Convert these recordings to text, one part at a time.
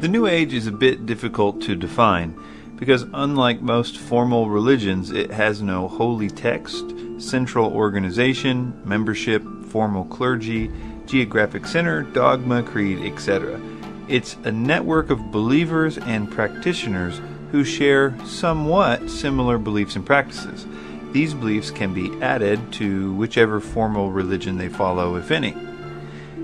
The New Age is a bit difficult to define because unlike most formal religions, it has no holy text, central organization, membership, formal clergy, geographic center, dogma, creed, etc. It's a network of believers and practitioners who share somewhat similar beliefs and practices. These beliefs can be added to whichever formal religion they follow, if any.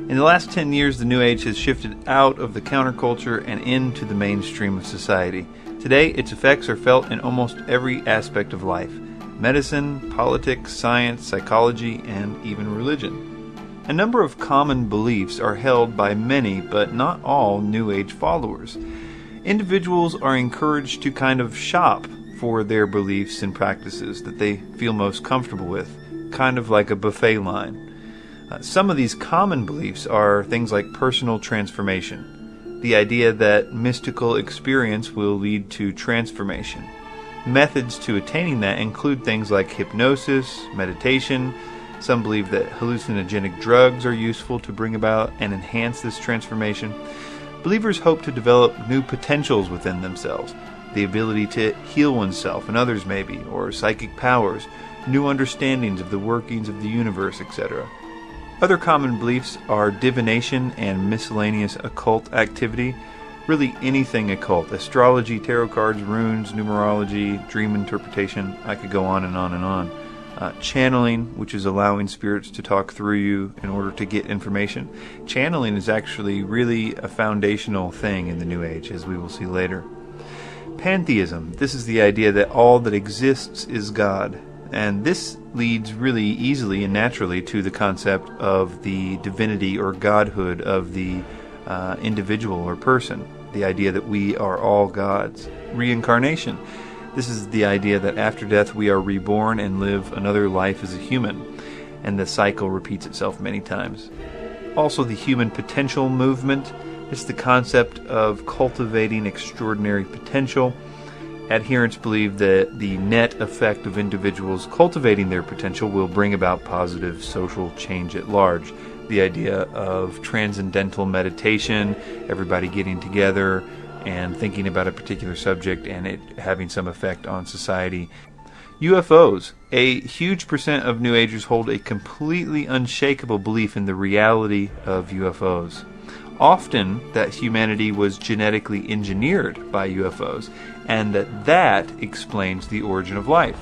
In the last 10 years, the New Age has shifted out of the counterculture and into the mainstream of society. Today, its effects are felt in almost every aspect of life: medicine, politics, science, psychology, and even religion. A number of common beliefs are held by many, but not all, New Age followers. Individuals are encouraged to kind of shop for their beliefs and practices that they feel most comfortable with, kind of like a buffet line. Some of these common beliefs are things like personal transformation, the idea that mystical experience will lead to transformation. Methods to attaining that include things like hypnosis, meditation. Some believe that hallucinogenic drugs are useful to bring about and enhance this transformation. Believers hope to develop new potentials within themselves, the ability to heal oneself and others maybe, or psychic powers, new understandings of the workings of the universe, etc. Other common beliefs are divination and miscellaneous occult activity. Really anything occult. Astrology, tarot cards, runes, numerology, dream interpretation. I could go on and on and on. Channeling, which is allowing spirits to talk through you in order to get information. Channeling is actually really a foundational thing in the New Age, as we will see later. Pantheism. This is the idea that all that exists is God. And this leads really easily and naturally to the concept of the divinity or godhood of the individual or person. The idea that we are all gods. Reincarnation. This is the idea that after death we are reborn and live another life as a human. And the cycle repeats itself many times. Also the human potential movement. It's the concept of cultivating extraordinary potential. Adherents believe that the net effect of individuals cultivating their potential will bring about positive social change at large. The idea of transcendental meditation, everybody getting together and thinking about a particular subject and it having some effect on society. UFOs. A huge percent of New Agers hold a completely unshakable belief in the reality of UFOs. Often that humanity was genetically engineered by UFOs, and that explains the origin of life.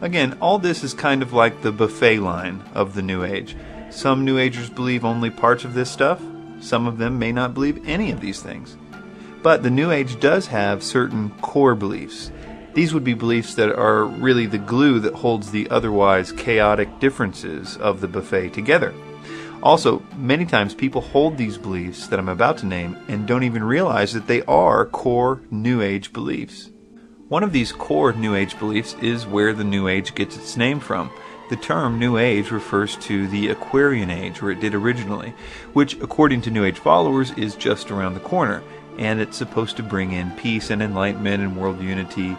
Again, all this is kind of like the buffet line of the New Age. Some New Agers believe only parts of this stuff. Some of them may not believe any of these things. But the New Age does have certain core beliefs. These would be beliefs that are really the glue that holds the otherwise chaotic differences of the buffet together. Also, many times people hold these beliefs that I'm about to name and don't even realize that they are core New Age beliefs. One of these core New Age beliefs is where the New Age gets its name from. The term New Age refers to the Aquarian Age, or it did originally, which according to New Age followers is just around the corner, and it's supposed to bring in peace and enlightenment and world unity.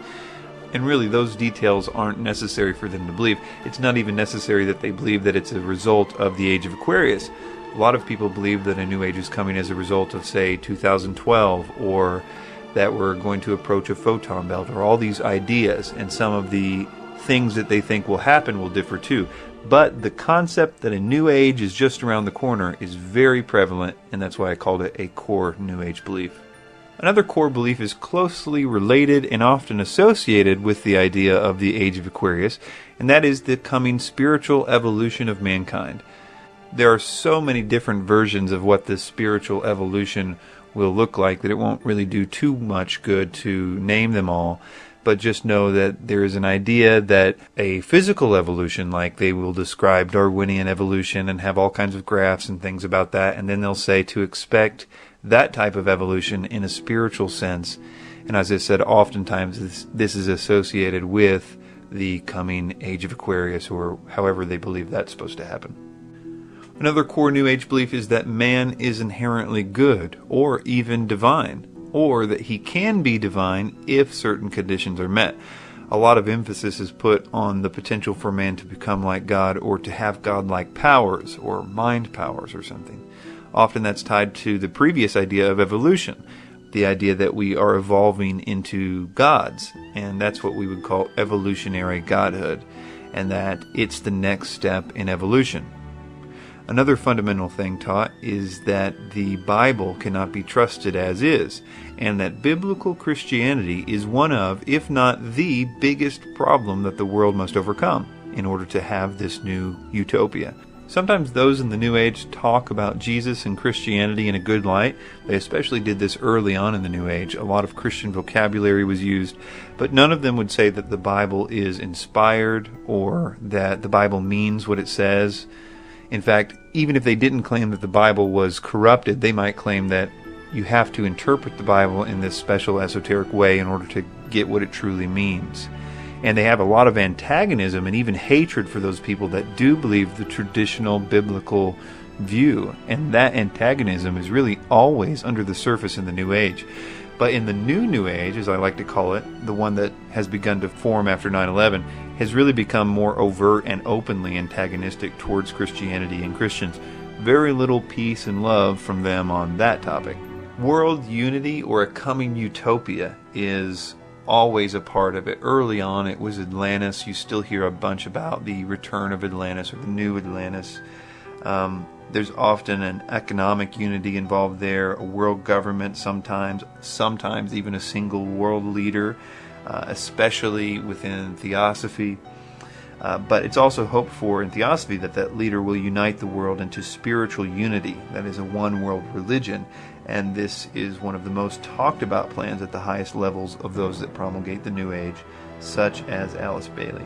And really, those details aren't necessary for them to believe. It's not even necessary that they believe that it's a result of the Age of Aquarius. A lot of people believe that a New Age is coming as a result of, say, 2012, or that we're going to approach a photon belt, or all these ideas, and some of the things that they think will happen will differ too. But the concept that a New Age is just around the corner is very prevalent, and that's why I called it a core New Age belief. Another core belief is closely related and often associated with the idea of the Age of Aquarius, and that is the coming spiritual evolution of mankind. There are so many different versions of what this spiritual evolution will look like that it won't really do too much good to name them all, but just know that there is an idea that a physical evolution, like they will describe Darwinian evolution and have all kinds of graphs and things about that, and then they'll say to expect that type of evolution in a spiritual sense. And as I said, oftentimes this is associated with the coming Age of Aquarius, or however they believe that's supposed to happen. Another core New Age belief is that man is inherently good, or even divine, or that he can be divine if certain conditions are met. A lot of emphasis is put on the potential for man to become like God, or to have godlike powers, or mind powers or something. Often that's tied to the previous idea of evolution. the idea that we are evolving into gods, and that's what we would call evolutionary godhood, and that it's the next step in evolution. Another fundamental thing taught is that the Bible cannot be trusted as is, and that biblical Christianity is one of, if not the biggest problem that the world must overcome in order to have this new utopia. Sometimes those in the New Age talk about Jesus and Christianity in a good light. They especially did this early on in the New Age. A lot of Christian vocabulary was used, but none of them would say that the Bible is inspired or that the Bible means what it says. In fact, even if they didn't claim that the Bible was corrupted, they might claim that you have to interpret the Bible in this special esoteric way in order to get what it truly means. And they have a lot of antagonism and even hatred for those people that do believe the traditional biblical view. And that antagonism is really always under the surface in the New Age. But in the New Age, as I like to call it, the one that has begun to form after 9/11, has really become more overt and openly antagonistic towards Christianity and Christians. Very little peace and love from them on that topic. World unity or a coming utopia is always a part of it. Early on it was Atlantis. You still hear a bunch about the return of Atlantis or the new Atlantis. There's often an economic unity involved there, a world government sometimes even a single world leader, especially within theosophy. But it's also hoped for in theosophy that that leader will unite the world into spiritual unity, that is a one-world religion, and this is one of the most talked about plans at the highest levels of those that promulgate the New Age, such as Alice Bailey.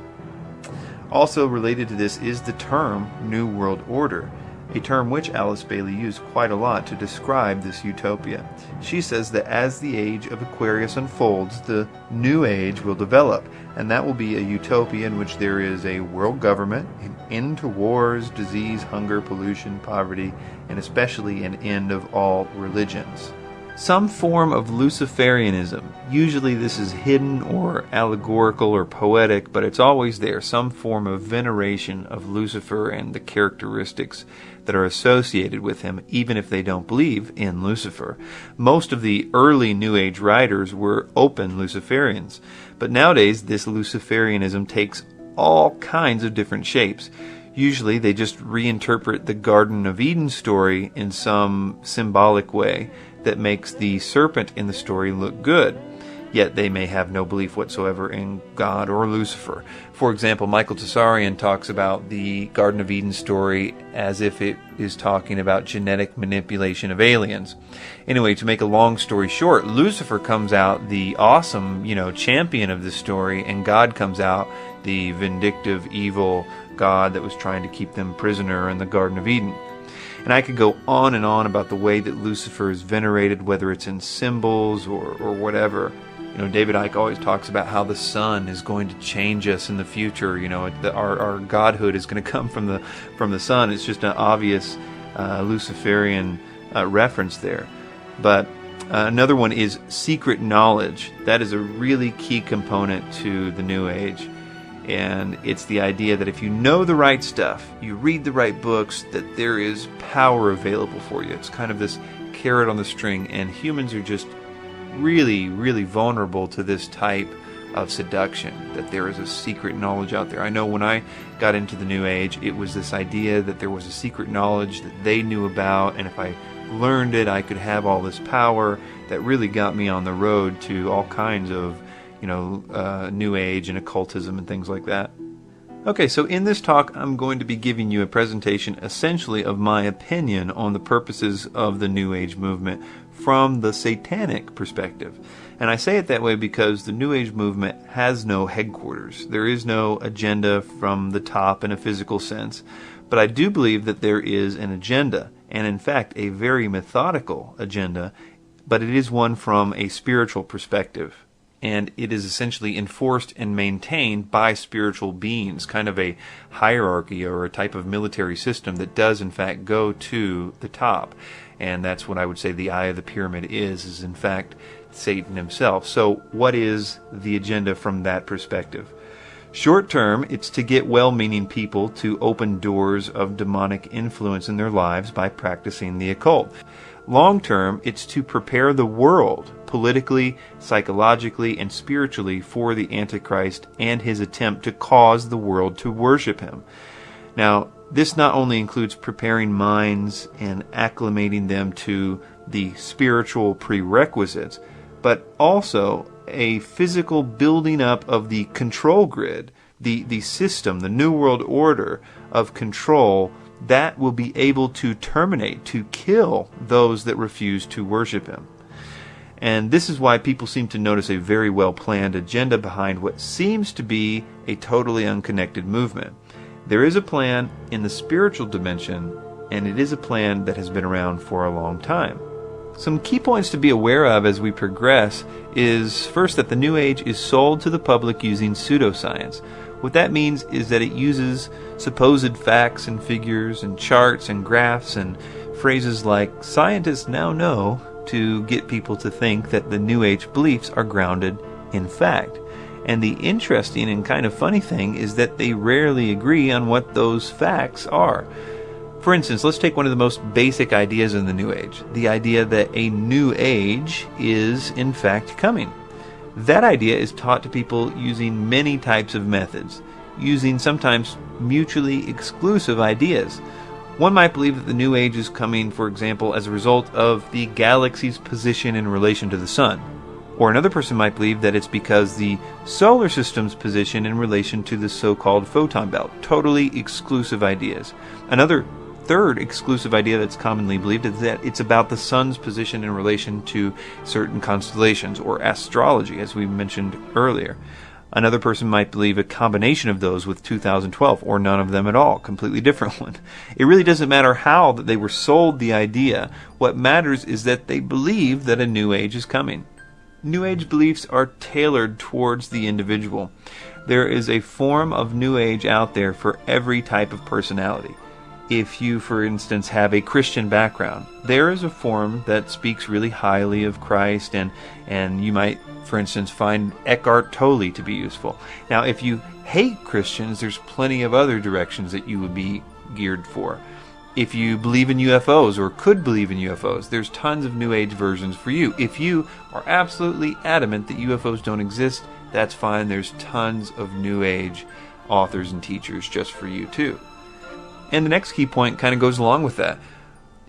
Also related to this is the term New World Order, a term which Alice Bailey used quite a lot to describe this utopia. She says that as the age of Aquarius unfolds, the New Age will develop, and that will be a utopia in which there is a world government, an end to wars, disease, hunger, pollution, poverty, and especially an end of all religions. Some form of Luciferianism. Usually this is hidden or allegorical or poetic, but it's always there. Some form of veneration of Lucifer and the characteristics that are associated with him, even if they don't believe in Lucifer. Most of the early New Age writers were open Luciferians, but nowadays this Luciferianism takes all kinds of different shapes. Usually they just reinterpret the Garden of Eden story in some symbolic way that makes the serpent in the story look good, yet they may have no belief whatsoever in God or Lucifer. For example, Michael Tsarian talks about the Garden of Eden story as if it is talking about genetic manipulation of aliens. Anyway, to make a long story short, Lucifer comes out the awesome, champion of the story, and God comes out the vindictive, evil God that was trying to keep them prisoner in the Garden of Eden. And I could go on and on about the way that Lucifer is venerated, whether it's in symbols or whatever. David Icke always talks about how the sun is going to change us in the future. Our godhood is going to come from the sun. It's just an obvious Luciferian reference there. But another one is secret knowledge. That is a really key component to the New Age. And it's the idea that if you know the right stuff, you read the right books, that there is power available for you. It's kind of this carrot on the string, and humans are just really, really vulnerable to this type of seduction, that there is a secret knowledge out there. I know when I got into the New Age, it was this idea that there was a secret knowledge that they knew about, and if I learned it, I could have all this power. That really got me on the road to all kinds of New Age and occultism and things like that. Okay, so in this talk, I'm going to be giving you a presentation essentially of my opinion on the purposes of the New Age movement from the satanic perspective. And I say it that way because the New Age movement has no headquarters. There is no agenda from the top in a physical sense. But I do believe that there is an agenda, and in fact a very methodical agenda, but it is one from a spiritual perspective. And it is essentially enforced and maintained by spiritual beings, kind of a hierarchy or a type of military system that does in fact go to the top. And that's what I would say the eye of the pyramid is in fact Satan himself. So what is the agenda from that perspective? Short term, it's to get well-meaning people to open doors of demonic influence in their lives by practicing the occult. Long term, it's to prepare the world politically, psychologically, and spiritually for the Antichrist and his attempt to cause the world to worship him. Now, this not only includes preparing minds and acclimating them to the spiritual prerequisites, but also a physical building up of the control grid, the system, the New World Order of control that will be able to terminate, to kill those that refuse to worship him. And this is why people seem to notice a very well-planned agenda behind what seems to be a totally unconnected movement. There is a plan in the spiritual dimension, and it is a plan that has been around for a long time. Some key points to be aware of as we progress is, first, that the New Age is sold to the public using pseudoscience. What that means is that it uses supposed facts and figures and charts and graphs and phrases like "scientists now know" to get people to think that the New Age beliefs are grounded in fact. And the interesting and kind of funny thing is that they rarely agree on what those facts are. For instance, let's take one of the most basic ideas in the New Age, the idea that a new age is in fact coming. That idea is taught to people using many types of methods, using sometimes mutually exclusive ideas. One might believe that the New Age is coming, for example, as a result of the galaxy's position in relation to the Sun. Or another person might believe that it's because the solar system's position in relation to the so-called photon belt. Totally exclusive ideas. Another third exclusive idea that's commonly believed is that it's about the sun's position in relation to certain constellations, or astrology, as we mentioned earlier. Another person might believe a combination of those with 2012, or none of them at all, completely different one. It really doesn't matter how that they were sold the idea. What matters is that they believe that a new age is coming. New Age beliefs are tailored towards the individual. There is a form of New Age out there for every type of personality. If you, for instance, have a Christian background, there is a form that speaks really highly of Christ, and you might, for instance, find Eckhart Tolle to be useful. Now, if you hate Christians, there's plenty of other directions that you would be geared for. If you believe in UFOs, or could believe in UFOs, there's tons of New Age versions for you. If you are absolutely adamant that UFOs don't exist, that's fine. There's tons of New Age authors and teachers just for you too. And the next key point kind of goes along with that.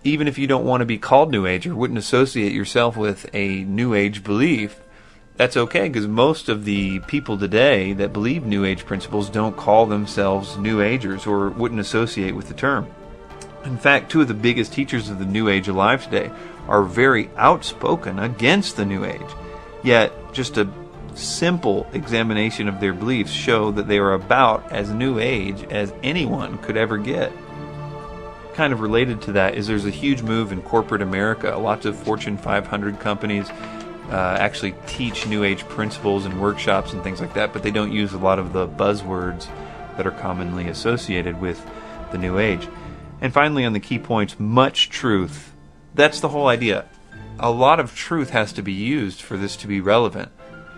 Even if you don't want to be called New Age or wouldn't associate yourself with a New Age belief, that's okay, because most of the people today that believe New Age principles don't call themselves New Agers or wouldn't associate with the term. In fact, two of the biggest teachers of the New Age alive today are very outspoken against the New Age. Yet, just a simple examination of their beliefs show that they are about as New Age as anyone could ever get. Kind of related to that is there's a huge move in corporate America. Lots of Fortune 500 companies actually teach New Age principles and workshops and things like that, but they don't use a lot of the buzzwords that are commonly associated with the New Age. And finally, on the key points, much truth. That's the whole idea. A lot of truth has to be used for this to be relevant.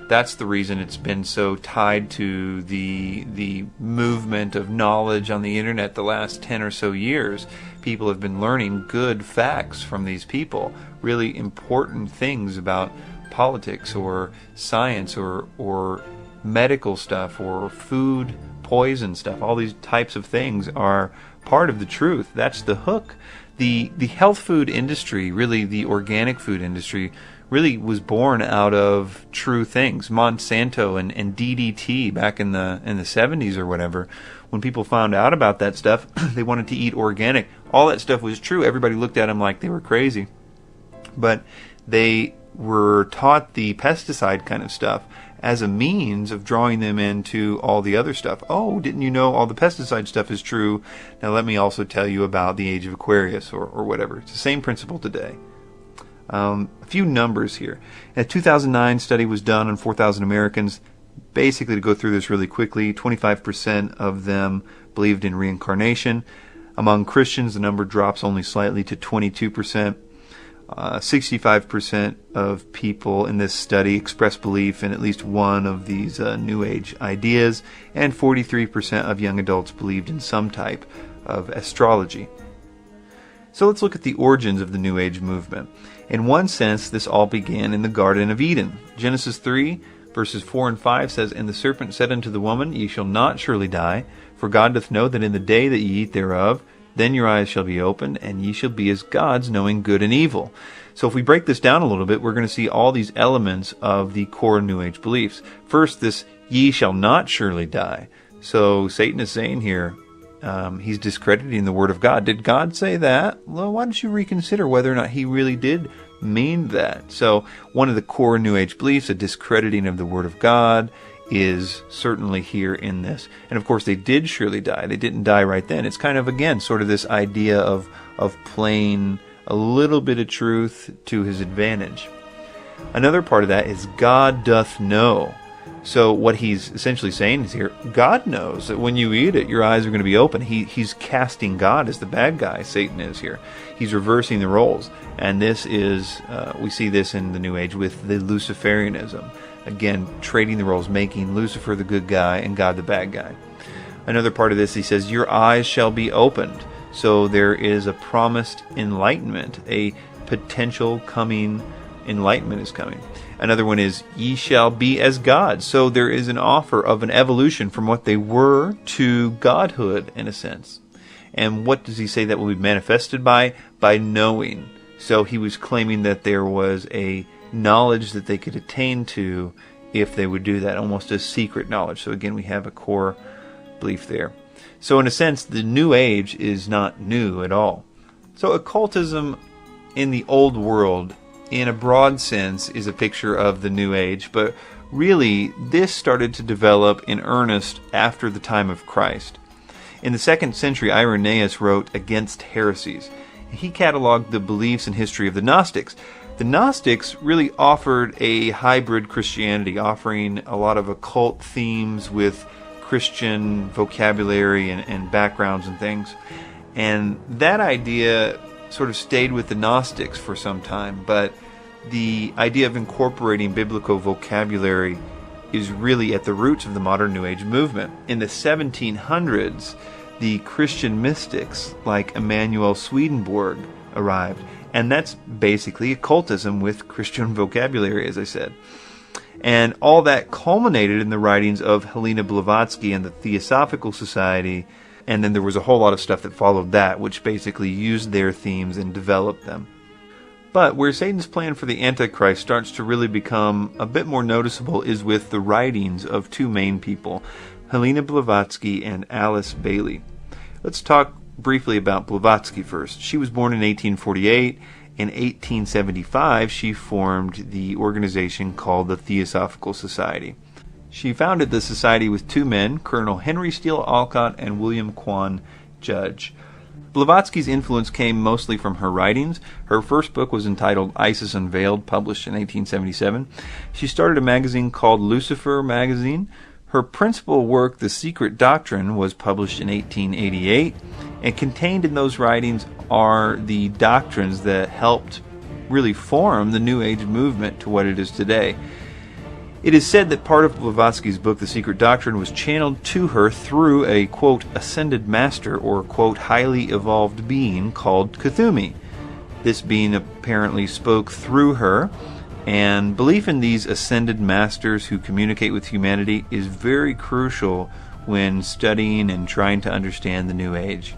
That's the reason it's been so tied to the movement of knowledge on the internet the last 10 or so years. People have been learning good facts from these people, really important things about politics or science or medical stuff or food poison stuff. All these types of things are part of the truth. That's the hook. The health food industry, really the organic food industry, really was born out of true things. Monsanto and DDT back in the 70s or whatever, when people found out about that stuff, they wanted to eat organic. All that stuff was true. Everybody looked at them like they were crazy. But they were taught the pesticide kind of stuff as a means of drawing them into all the other stuff. Oh, didn't you know all the pesticide stuff is true? Now let me also tell you about the age of Aquarius or whatever. It's the same principle today. A few numbers here. A 2009 study was done on 4,000 Americans. Basically, to go through this really quickly, 25% of them believed in reincarnation. Among Christians, the number drops only slightly to 22%. 65% of people in this study expressed belief in at least one of these New Age ideas, and 43% of young adults believed in some type of astrology. So let's look at the origins of the New Age movement. In one sense, this all began in the Garden of Eden. Genesis 3, verses 4 and 5 says, "And the serpent said unto the woman, Ye shall not surely die, for God doth know that in the day that ye eat thereof, then your eyes shall be opened, and ye shall be as gods, knowing good and evil." So if we break this down a little bit, we're going to see all these elements of the core New Age beliefs. First, this "ye shall not surely die." So Satan is saying here, he's discrediting the Word of God. Did God say that? Well, why don't you reconsider whether or not he really did mean that? So one of the core New Age beliefs, a discrediting of the Word of God, is certainly here in this. And of course, they did surely die. They didn't die right then. It's kind of, again, sort of this idea of playing a little bit of truth to his advantage. Another part of that is God doth know. So what he's essentially saying is here, God knows that when you eat it, your eyes are going to be open. He's casting God as the bad guy, Satan is here. He's reversing the roles. And this is, we see this in the New Age with the Luciferianism. Again, trading the roles, making Lucifer the good guy and God the bad guy. Another part of this, he says, your eyes shall be opened. So there is a promised enlightenment, a potential coming enlightenment is coming. Another one is, ye shall be as gods. So there is an offer of an evolution from what they were to godhood, in a sense. And what does he say that will be manifested by? By knowing. So he was claiming that there was a knowledge that they could attain to if they would do that, almost a secret knowledge. So again, we have a core belief there. So in a sense, the New Age is not new at all. So occultism in the old world, in a broad sense, is a picture of the New Age, but really this started to develop in earnest after the time of Christ. In the 2nd century, Irenaeus wrote Against Heresies. He cataloged the beliefs and history of the Gnostics. The Gnostics really offered a hybrid Christianity, offering a lot of occult themes with Christian vocabulary and backgrounds and things. And that idea sort of stayed with the Gnostics for some time, but the idea of incorporating biblical vocabulary is really at the roots of the modern New Age movement. In the 1700s, the Christian mystics like Emanuel Swedenborg arrived, and that's basically occultism with Christian vocabulary, as I said. And all that culminated in the writings of Helena Blavatsky and the Theosophical Society, and then there was a whole lot of stuff that followed that, which basically used their themes and developed them. But where Satan's plan for the Antichrist starts to really become a bit more noticeable is with the writings of two main people, Helena Blavatsky and Alice Bailey. Let's talk briefly about Blavatsky first. She was born in 1848. In 1875, she formed the organization called the Theosophical Society. She founded the society with two men, Colonel Henry Steele Olcott and William Quan Judge. Blavatsky's influence came mostly from her writings. Her first book was entitled Isis Unveiled, published in 1877. She started a magazine called Lucifer Magazine. Her principal work, The Secret Doctrine, was published in 1888, and contained in those writings are the doctrines that helped really form the New Age movement to what it is today. It is said that part of Blavatsky's book, The Secret Doctrine, was channeled to her through a, quote, ascended master or, quote, highly evolved being called Kuthumi. This being apparently spoke through her, and belief in these ascended masters who communicate with humanity is very crucial when studying and trying to understand the New Age.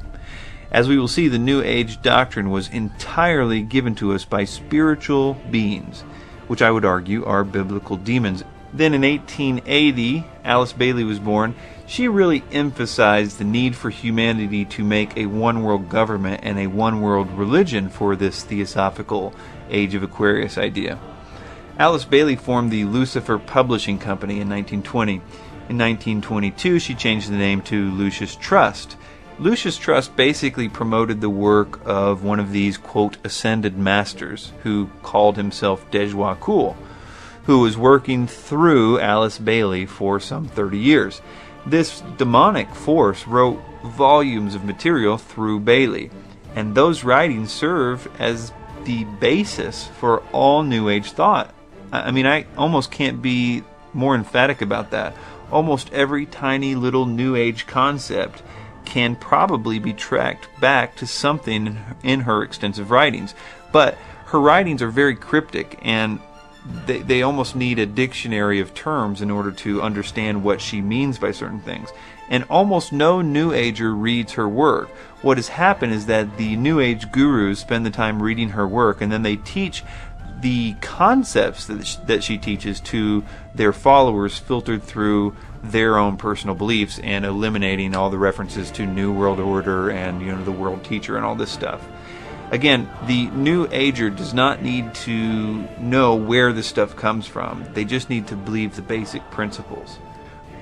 As we will see, the New Age doctrine was entirely given to us by spiritual beings, which I would argue are biblical demons. Then in 1880, Alice Bailey was born. She really emphasized the need for humanity to make a one-world government and a one-world religion for this theosophical Age of Aquarius idea. Alice Bailey formed the Lucifer Publishing Company in 1920. In 1922, she changed the name to Lucius Trust. Lucius Trust basically promoted the work of one of these, quote, ascended masters, who called himself Dejwa Kul, who was working through Alice Bailey for some 30 years. This demonic force wrote volumes of material through Bailey, and those writings serve as the basis for all New Age thought. I mean, I almost can't be more emphatic about that. Almost every tiny little New Age concept can probably be tracked back to something in her extensive writings. But her writings are very cryptic, and they almost need a dictionary of terms in order to understand what she means by certain things. And almost no New Ager reads her work. What has happened is that the New Age gurus spend the time reading her work, and then they teach the concepts that she teaches to their followers, filtered through their own personal beliefs and eliminating all the references to New World Order and the world teacher and all this stuff. Again, the New Ager does not need to know where this stuff comes from. They just need to believe the basic principles.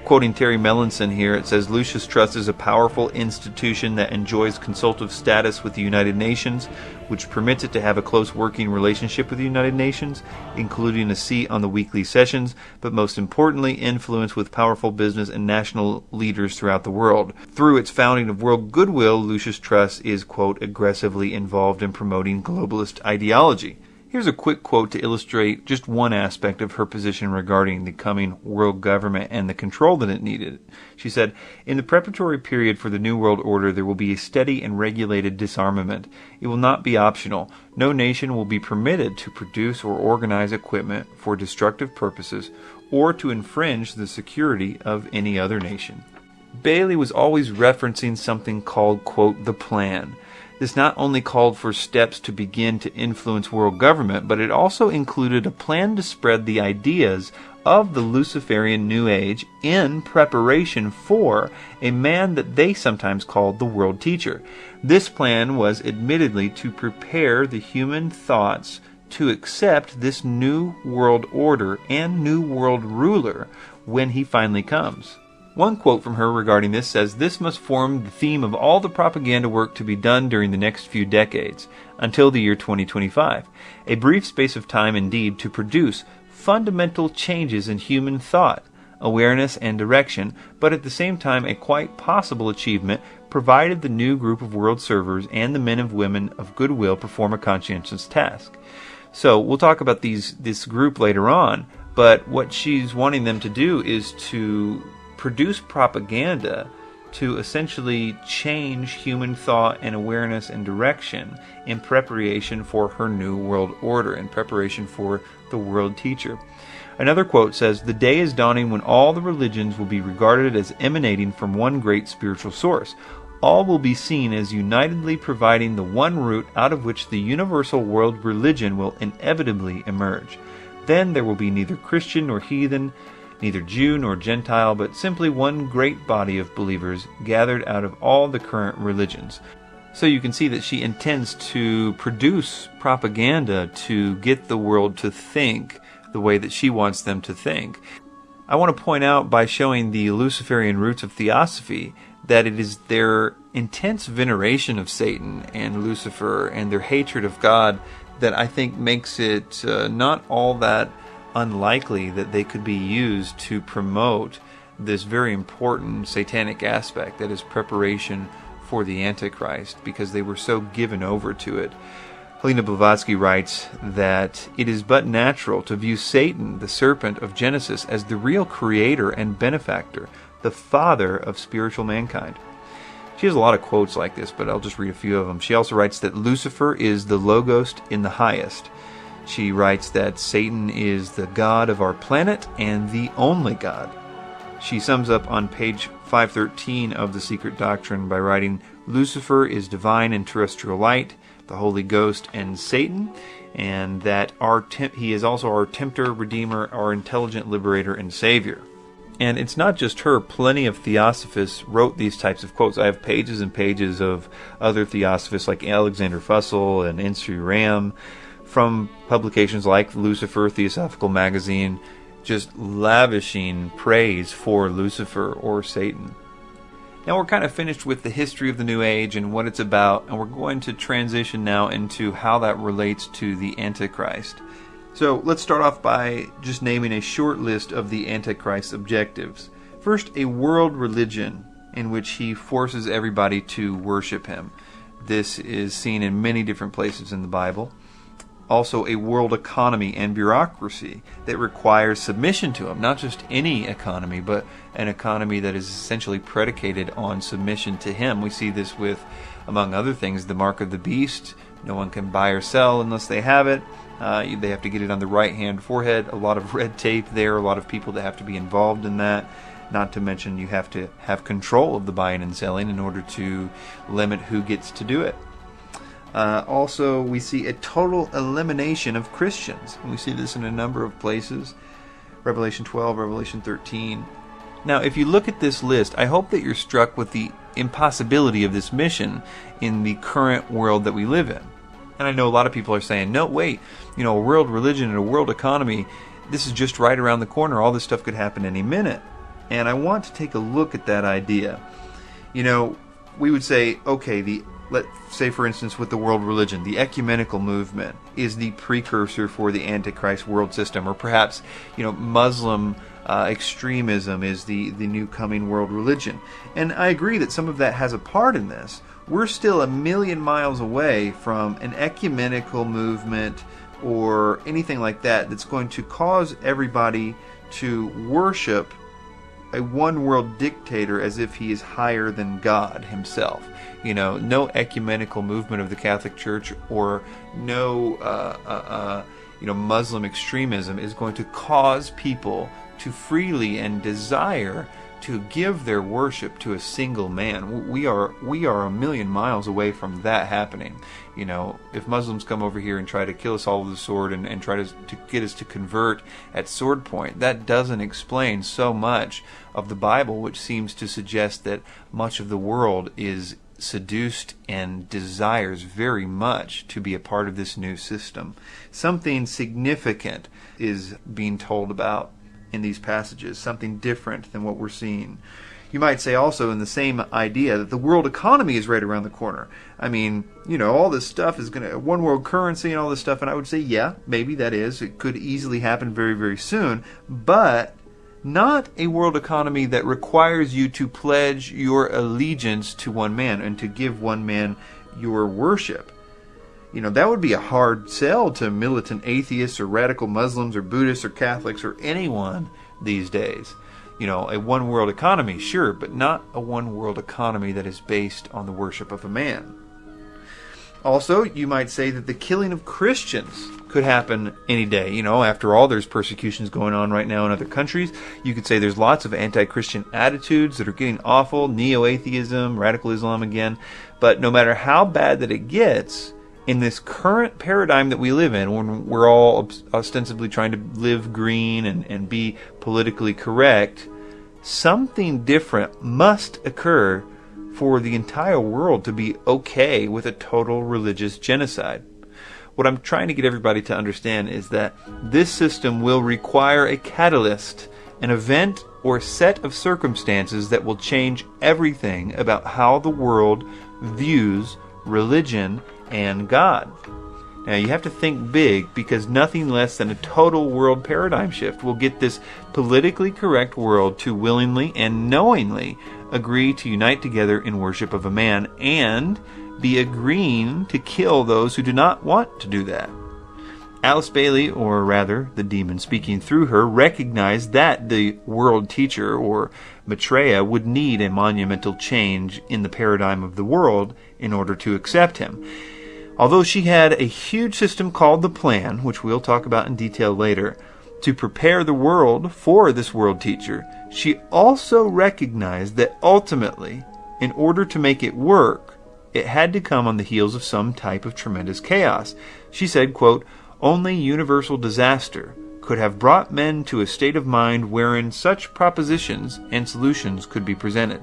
Quoting Terry Melanson here, it says, Lucis Trust is a powerful institution that enjoys consultative status with the United Nations, which permits it to have a close working relationship with the United Nations, including a seat on the weekly sessions, but most importantly, influence with powerful business and national leaders throughout the world. Through its founding of world goodwill, Lucis Trust is, quote, aggressively involved in promoting globalist ideology. Here's a quick quote to illustrate just one aspect of her position regarding the coming world government and the control that it needed. She said, in the preparatory period for the New World Order, there will be a steady and regulated disarmament. It will not be optional. No nation will be permitted to produce or organize equipment for destructive purposes or to infringe the security of any other nation. Bailey was always referencing something called, quote, the plan. This not only called for steps to begin to influence world government, but it also included a plan to spread the ideas of the Luciferian New Age in preparation for a man that they sometimes called the world teacher. This plan was admittedly to prepare the human thoughts to accept this new world order and new world ruler when he finally comes. One quote from her regarding this says, this must form the theme of all the propaganda work to be done during the next few decades, until the year 2025. A brief space of time indeed to produce fundamental changes in human thought, awareness, and direction, but at the same time a quite possible achievement, provided the new group of world servers and the men and women of goodwill perform a conscientious task. So we'll talk about this group later on, but what she's wanting them to do is to produce propaganda to essentially change human thought and awareness and direction in preparation for her new world order, in preparation for the world teacher. Another quote says, the day is dawning when all the religions will be regarded as emanating from one great spiritual source. All will be seen as unitedly providing the one root out of which the universal world religion will inevitably emerge. Then there will be neither Christian nor heathen, neither Jew nor Gentile, but simply one great body of believers gathered out of all the current religions. So you can see that she intends to produce propaganda to get the world to think the way that she wants them to think. I want to point out, by showing the Luciferian roots of theosophy, that it is their intense veneration of Satan and Lucifer and their hatred of God that I think makes it not all that unlikely that they could be used to promote this very important satanic aspect, that is preparation for the Antichrist, because they were so given over to it. Helena Blavatsky writes that it is but natural to view Satan, the serpent of Genesis, as the real creator and benefactor, the father of spiritual mankind. She has a lot of quotes like this, but I'll just read a few of them. She also writes that Lucifer is the Logos in the highest. She writes that Satan is the God of our planet and the only God. She sums up on page 513 of The Secret Doctrine by writing, Lucifer is divine and terrestrial light, the Holy Ghost and Satan, and that he is also our tempter, redeemer, our intelligent liberator and savior. And it's not just her. Plenty of theosophists wrote these types of quotes. I have pages and pages of other theosophists like Alexander Fussell and Ensri Ram, from publications like Lucifer Theosophical Magazine, just lavishing praise for Lucifer or Satan. Now we're kind of finished with the history of the New Age and what it's about, and we're going to transition now into how that relates to the Antichrist. So let's start off by just naming a short list of the Antichrist's objectives. First, a world religion in which he forces everybody to worship him. This is seen in many different places in the Bible. also a world economy and bureaucracy that requires submission to him. Not just any economy, but an economy that is essentially predicated on submission to him. We see this with, among other things, the mark of the beast. No one can buy or sell unless they have it. They have to get it on the right-hand forehead. A lot of red tape there, a lot of people that have to be involved in that. Not to mention you have to have control of the buying and selling in order to limit who gets to do it. Also, we see a total elimination of Christians. And we see this in a number of places. Revelation 12, Revelation 13. Now, if you look at this list, I hope that you're struck with the impossibility of this mission in the current world that we live in. And I know a lot of people are saying, no, wait, a world religion and a world economy, this is just right around the corner. All this stuff could happen any minute. And I want to take a look at that idea. We would say, okay, let's say, for instance, with the world religion, the ecumenical movement is the precursor for the Antichrist world system, or perhaps, Muslim extremism is the new coming world religion. And I agree that some of that has a part in this. We're still a million miles away from an ecumenical movement or anything like that that's going to cause everybody to worship a one world dictator as if he is higher than God himself. No ecumenical movement of the Catholic Church or no Muslim extremism is going to cause people to freely and desire to give their worship to a single man. We are a million miles away from that happening. If Muslims come over here and try to kill us all with the sword and try to get us to convert at sword point, that doesn't explain so much of the Bible, which seems to suggest that much of the world is seduced and desires very much to be a part of this new system. Something significant is being told about in these passages, something different than what we're seeing. You might say also in the same idea that the world economy is right around the corner. I mean, all this stuff is going to, one world currency and all this stuff, and I would say, yeah, maybe that is. It could easily happen very, very soon, but not a world economy that requires you to pledge your allegiance to one man and to give one man your worship. That would be a hard sell to militant atheists or radical Muslims or Buddhists or Catholics or anyone these days. A one world economy, sure, but not a one world economy that is based on the worship of a man. Also, you might say that the killing of Christians could happen any day. After all, there's persecutions going on right now in other countries. You could say there's lots of anti-Christian attitudes that are getting awful, neo-atheism, radical Islam again. But no matter how bad that it gets, in this current paradigm that we live in, when we're all ostensibly trying to live green and be politically correct, something different must occur for the entire world to be okay with a total religious genocide. What I'm trying to get everybody to understand is that this system will require a catalyst, an event or set of circumstances that will change everything about how the world views religion and God. Now you have to think big, because nothing less than a total world paradigm shift will get this politically correct world to willingly and knowingly agree to unite together in worship of a man and be agreeing to kill those who do not want to do that. Alice Bailey, or rather the demon speaking through her, recognized that the world teacher, or Maitreya, would need a monumental change in the paradigm of the world in order to accept him. Although she had a huge system called the Plan, which we'll talk about in detail later, to prepare the world for this world teacher, she also recognized that ultimately, in order to make it work, it had to come on the heels of some type of tremendous chaos. She said, quote, "Only universal disaster could have brought men to a state of mind wherein such propositions and solutions could be presented."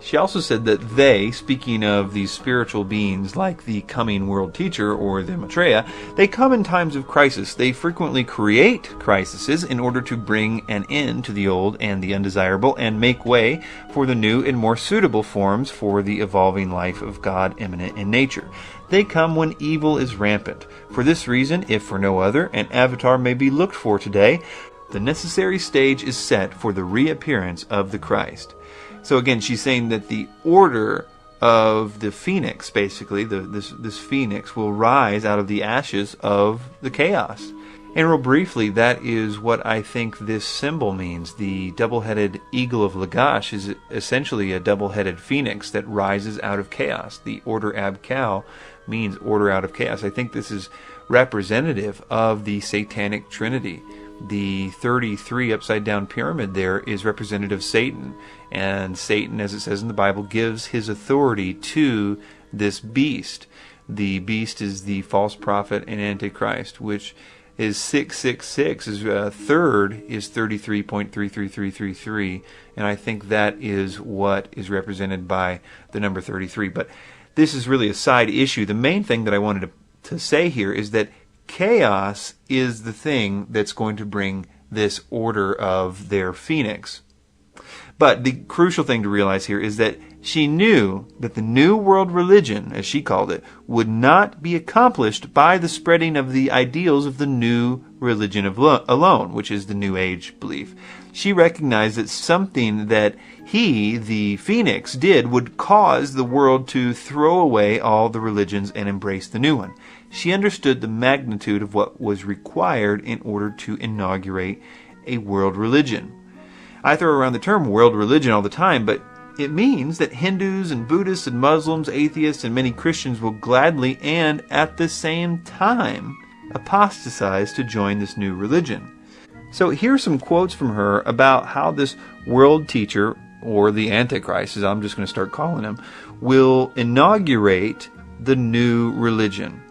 She also said that they, speaking of these spiritual beings like the coming world teacher or the Maitreya, they come in times of crisis. They frequently create crises in order to bring an end to the old and the undesirable and make way for the new and more suitable forms for the evolving life of God immanent in nature. They come when evil is rampant. For this reason, if for no other, an avatar may be looked for today. The necessary stage is set for the reappearance of the Christ. So again, she's saying that the order of the phoenix, basically. This phoenix will rise out of the ashes of the chaos. And real briefly, that is what I think this symbol means. The double-headed eagle of Lagash is essentially a double-headed phoenix that rises out of chaos. The order ab chao means order out of chaos. I think this is representative of the satanic trinity. The 33 upside-down pyramid there is representative of Satan. And Satan, as it says in the Bible, gives his authority to this beast. The beast is the false prophet and Antichrist, which is 666. His third is 33.33333, and I think that is what is represented by the number 33. But this is really a side issue. The main thing that I wanted to say here is that chaos is the thing that's going to bring this order of their phoenix. But the crucial thing to realize here is that she knew that the New World Religion, as she called it, would not be accomplished by the spreading of the ideals of the New Religion alone, which is the New Age belief. She recognized that something that he, the Phoenix, did would cause the world to throw away all the religions and embrace the new one. She understood the magnitude of what was required in order to inaugurate a world religion. I throw around the term world religion all the time, but it means that Hindus and Buddhists and Muslims, atheists, and many Christians will gladly and at the same time apostatize to join this new religion. So here are some quotes from her about how this world teacher, or the Antichrist, as I'm just going to start calling him, will inaugurate the new religion.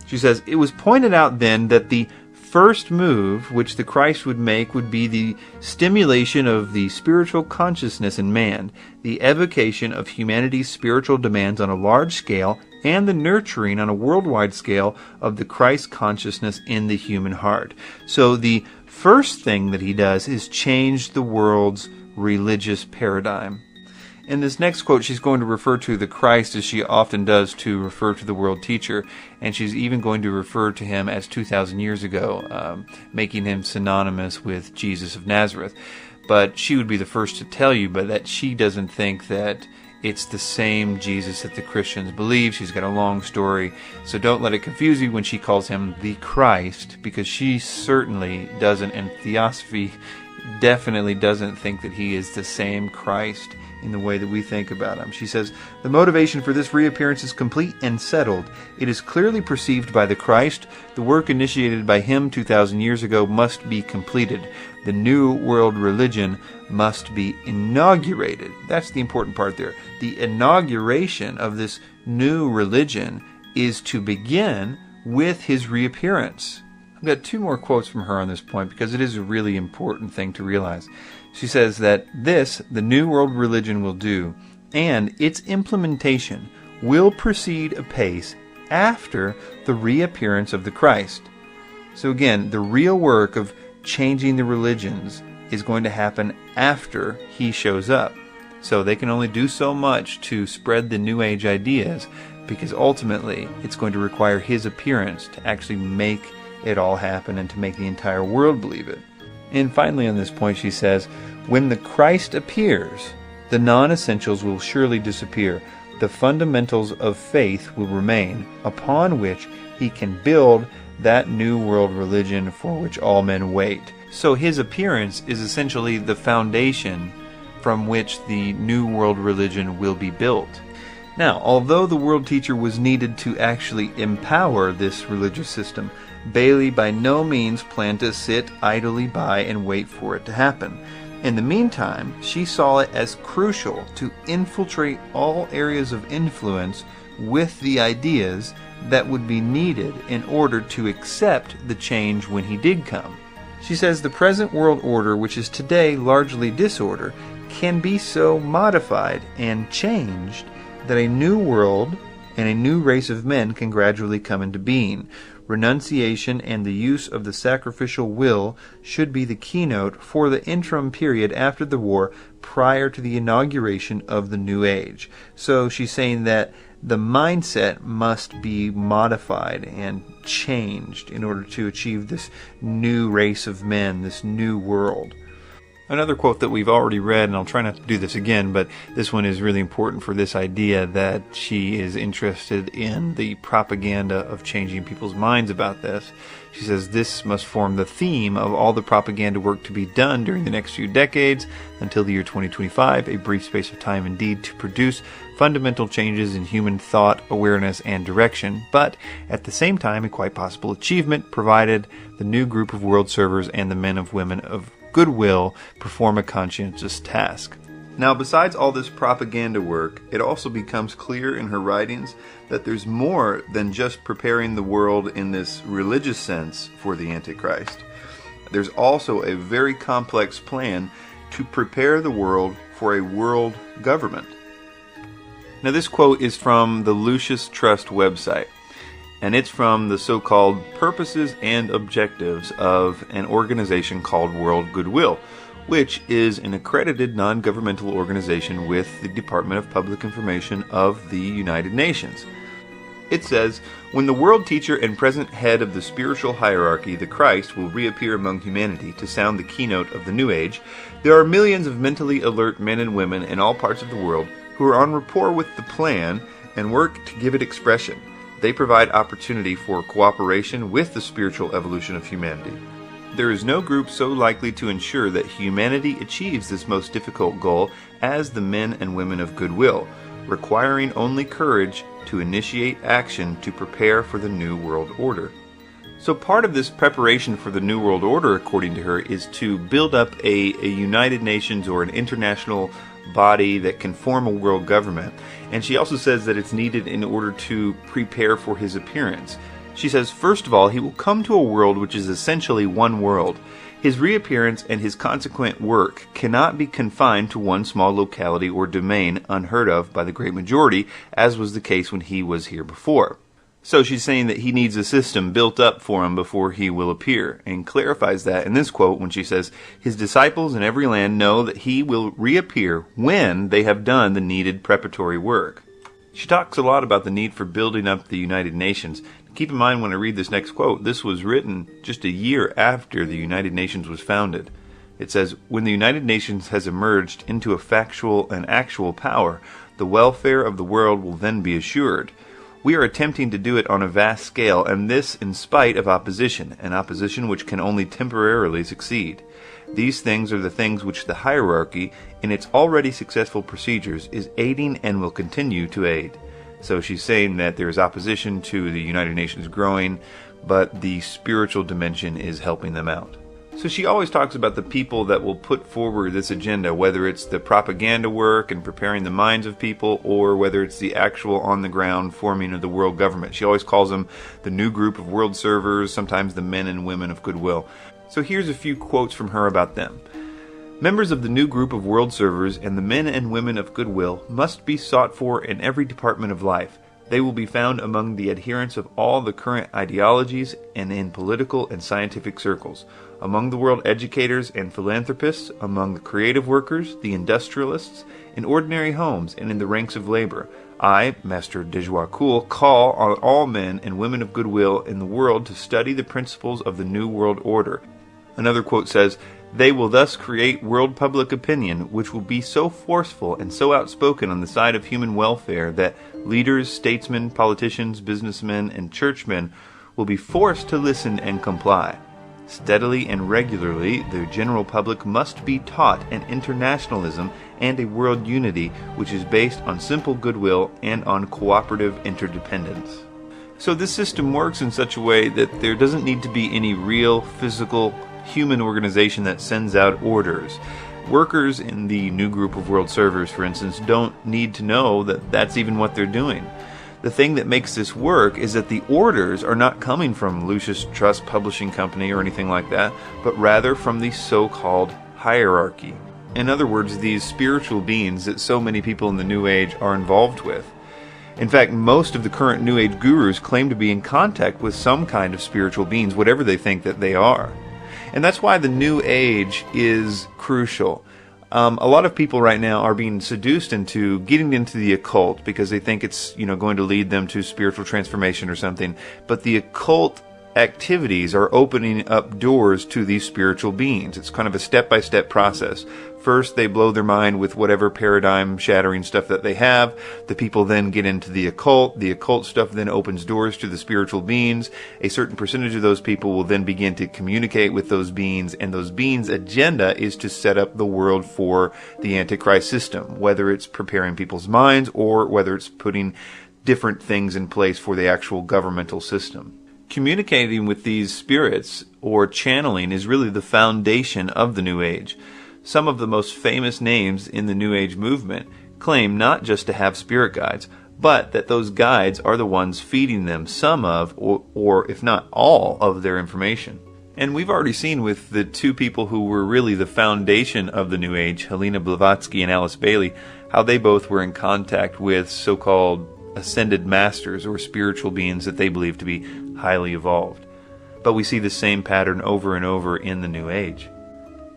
She says, "It was pointed out then that the first move which the Christ would make would be the stimulation of the spiritual consciousness in man, the evocation of humanity's spiritual demands on a large scale, and the nurturing on a worldwide scale of the Christ consciousness in the human heart." So the first thing that he does is change the world's religious paradigm. In this next quote, she's going to refer to the Christ as she often does to refer to the world teacher, and she's even going to refer to him as 2,000 years ago, making him synonymous with Jesus of Nazareth. But she would be the first to tell you that she doesn't think that it's the same Jesus that the Christians believe. She's got a long story, so don't let it confuse you when she calls him the Christ, because she certainly doesn't, and Theosophy definitely doesn't think that he is the same Christ in the way that we think about him. She says, "The motivation for this reappearance is complete and settled. It is clearly perceived by the Christ. The work initiated by him 2,000 years ago must be completed. The new world religion must be inaugurated." That's the important part there. The inauguration of this new religion is to begin with his reappearance. I've got two more quotes from her on this point because it is a really important thing to realize. She says that this, the New World Religion will do, and its implementation will proceed apace after the reappearance of the Christ. So again, the real work of changing the religions is going to happen after he shows up. So they can only do so much to spread the New Age ideas, because ultimately it's going to require his appearance to actually make it all happen and to make the entire world believe it. And finally on this point she says, "When the Christ appears, the non-essentials will surely disappear. The fundamentals of faith will remain, upon which he can build that new world religion for which all men wait." So his appearance is essentially the foundation from which the new world religion will be built. Now, although the world teacher was needed to actually empower this religious system, Bailey by no means planned to sit idly by and wait for it to happen. In the meantime, she saw it as crucial to infiltrate all areas of influence with the ideas that would be needed in order to accept the change when he did come. She says the present world order, which is today largely disorder, can be so modified and changed that a new world and a new race of men can gradually come into being. Renunciation and the use of the sacrificial will should be the keynote for the interim period after the war, prior to the inauguration of the New Age. So she's saying that the mindset must be modified and changed in order to achieve this new race of men, this new world. Another quote that we've already read, and I'll try not to do this again, but this one is really important for this idea that she is interested in the propaganda of changing people's minds about this. She says this must form the theme of all the propaganda work to be done during the next few decades until the year 2025, a brief space of time indeed to produce fundamental changes in human thought, awareness, and direction, but at the same time a quite possible achievement provided the new group of world servers and the men and women of goodwill perform a conscientious task. Now, besides all this propaganda work, it also becomes clear in her writings that there's more than just preparing the world in this religious sense for the Antichrist. There's also a very complex plan to prepare the world for a world government. Now, this quote is from the Lucis Trust website, and it's from the so-called purposes and objectives of an organization called World Goodwill, which is an accredited non-governmental organization with the Department of Public Information of the United Nations. It says, when the world teacher and present head of the spiritual hierarchy, the Christ, will reappear among humanity to sound the keynote of the new age, there are millions of mentally alert men and women in all parts of the world who are on rapport with the plan and work to give it expression. They provide opportunity for cooperation with the spiritual evolution of humanity. There is no group so likely to ensure that humanity achieves this most difficult goal as the men and women of goodwill, requiring only courage to initiate action to prepare for the New World Order. So part of this preparation for the New World Order, according to her, is to build up a United Nations or an international body that can form a world government. And she also says that it's needed in order to prepare for his appearance. She says, first of all, he will come to a world which is essentially one world. His reappearance and his consequent work cannot be confined to one small locality or domain unheard of by the great majority, as was the case when he was here before. So she's saying that he needs a system built up for him before he will appear, and clarifies that in this quote when she says, his disciples in every land know that he will reappear when they have done the needed preparatory work. She talks a lot about the need for building up the United Nations. Keep in mind when I read this next quote, this was written just a year after the United Nations was founded. It says, when the United Nations has emerged into a factual and actual power, the welfare of the world will then be assured. We are attempting to do it on a vast scale, and this in spite of opposition, an opposition which can only temporarily succeed. These things are the things which the hierarchy, in its already successful procedures, is aiding and will continue to aid. So she's saying that there is opposition to the United Nations growing, but the spiritual dimension is helping them out. So she always talks about the people that will put forward this agenda, whether it's the propaganda work and preparing the minds of people, or whether it's the actual on-the-ground forming of the world government. She always calls them the new group of world servers, sometimes the men and women of goodwill. So here's a few quotes from her about them. Members of the new group of world servers and the men and women of goodwill must be sought for in every department of life. They will be found among the adherents of all the current ideologies and in political and scientific circles, among the world educators and philanthropists, among the creative workers, the industrialists, in ordinary homes and in the ranks of labor. I, Master Dejoicoul, call on all men and women of goodwill in the world to study the principles of the New World Order. Another quote says, they will thus create world public opinion which will be so forceful and so outspoken on the side of human welfare that leaders, statesmen, politicians, businessmen, and churchmen will be forced to listen and comply. Steadily and regularly, the general public must be taught an internationalism and a world unity which is based on simple goodwill and on cooperative interdependence. So this system works in such a way that there doesn't need to be any real physical human organization that sends out orders. Workers in the new group of world servers, for instance, don't need to know that that's even what they're doing. The thing that makes this work is that the orders are not coming from Lucis Trust Publishing Company or anything like that, but rather from the so-called hierarchy. In other words, these spiritual beings that so many people in the New Age are involved with. In fact, most of the current New Age gurus claim to be in contact with some kind of spiritual beings, whatever they think that they are. And that's why the New Age is crucial. A lot of people right now are being seduced into getting into the occult because they think it's, going to lead them to spiritual transformation or something. But the occult activities are opening up doors to these spiritual beings. It's kind of a step-by-step process. First, they blow their mind with whatever paradigm-shattering stuff that they have. The people then get into the occult. The occult stuff then opens doors to the spiritual beings. A certain percentage of those people will then begin to communicate with those beings, and those beings' agenda is to set up the world for the Antichrist system, whether it's preparing people's minds or whether it's putting different things in place for the actual governmental system. Communicating with these spirits, or channeling, is really the foundation of the New Age. Some of the most famous names in the New Age movement claim not just to have spirit guides, but that those guides are the ones feeding them some of, or if not all, of their information. And we've already seen with the two people who were really the foundation of the New Age, Helena Blavatsky and Alice Bailey, how they both were in contact with so-called ascended masters or spiritual beings that they believe to be highly evolved. But we see the same pattern over and over in the New Age.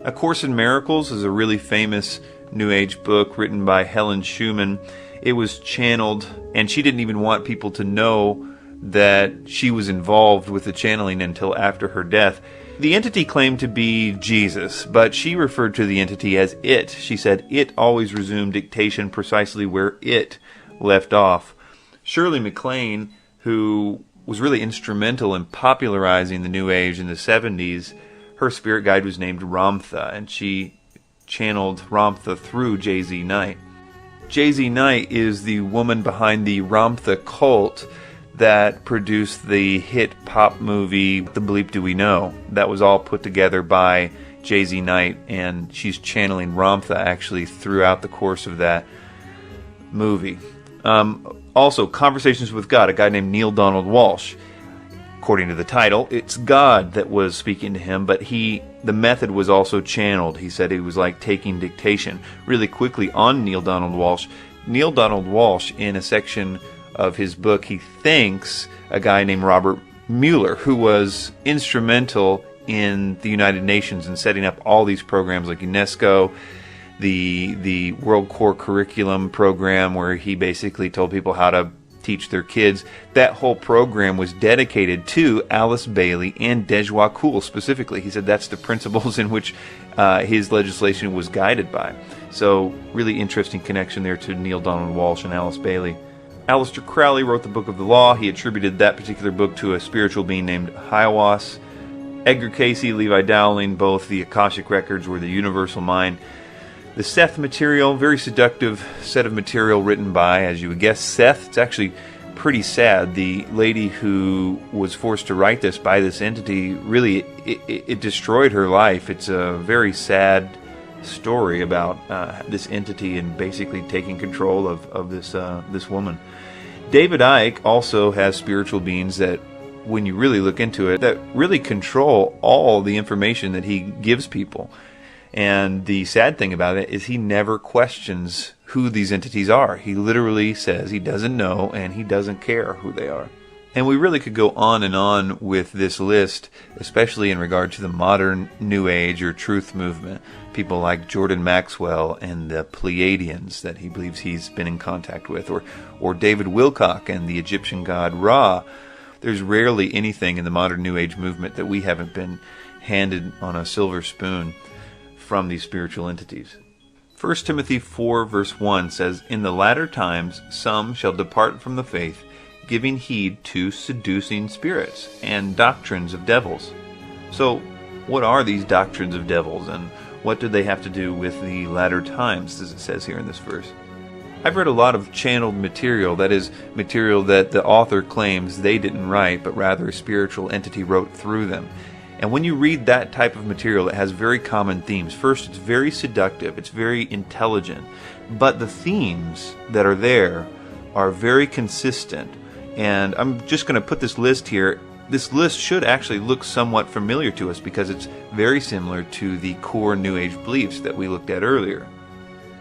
A Course in Miracles is a really famous New Age book written by Helen Schumann. It was channeled, and she didn't even want people to know that she was involved with the channeling until after her death. The entity claimed to be Jesus, but she referred to the entity as it. She said it always resumed dictation precisely where it left off. Shirley MacLaine, who was really instrumental in popularizing the New Age in the 70s, her spirit guide was named Ramtha, and she channeled Ramtha through J.Z. Knight. J.Z. Knight is the woman behind the Ramtha cult that produced the hit pop movie, The Bleep Do We Know? That was all put together by J.Z. Knight, and she's channeling Ramtha actually throughout the course of that movie. Also, Conversations with God, a guy named Neil Donald Walsh. According to the title, it's God that was speaking to him, but the method was also channeled. He said it was like taking dictation. Really quickly on Neil Donald Walsh, in a section of his book, he thanks a guy named Robert Mueller, who was instrumental in the United Nations in setting up all these programs like UNESCO, the World Core Curriculum program, where he basically told people how to teach their kids. That whole program was dedicated to Alice Bailey and Dejwa Kool specifically. He said that's the principles in which his legislation was guided by. So really interesting connection there to Neil Donald Walsh and Alice Bailey. Aleister Crowley wrote the Book of the Law. He attributed that particular book to a spiritual being named Hiawas. Edgar Cayce, Levi Dowling, both the Akashic Records or the Universal Mind. The Seth material, very seductive set of material written by, as you would guess, Seth. It's actually pretty sad. The lady who was forced to write this by this entity, really, it destroyed her life. It's a very sad story about this entity and basically taking control of this woman. David Icke also has spiritual beings that, when you really look into it, that really control all the information that he gives people. And the sad thing about it is he never questions who these entities are. He literally says he doesn't know and he doesn't care who they are. And we really could go on and on with this list, especially in regard to the modern New Age or Truth movement. People like Jordan Maxwell and the Pleiadians that he believes he's been in contact with, or David Wilcock and the Egyptian god Ra. There's rarely anything in the modern New Age movement that we haven't been handed on a silver spoon from these spiritual entities. 1 Timothy 4 verse 1 says, "In the latter times some shall depart from the faith, giving heed to seducing spirits and doctrines of devils." So, what are these doctrines of devils, and what do they have to do with the latter times, as it says here in this verse? I've read a lot of channeled material, that is, material that the author claims they didn't write, but rather a spiritual entity wrote through them. And when you read that type of material, it has very common themes. First, it's very seductive, it's very intelligent, but the themes that are there are very consistent. And I'm just going to put this list here. This list should actually look somewhat familiar to us because it's very similar to the core New Age beliefs that we looked at earlier.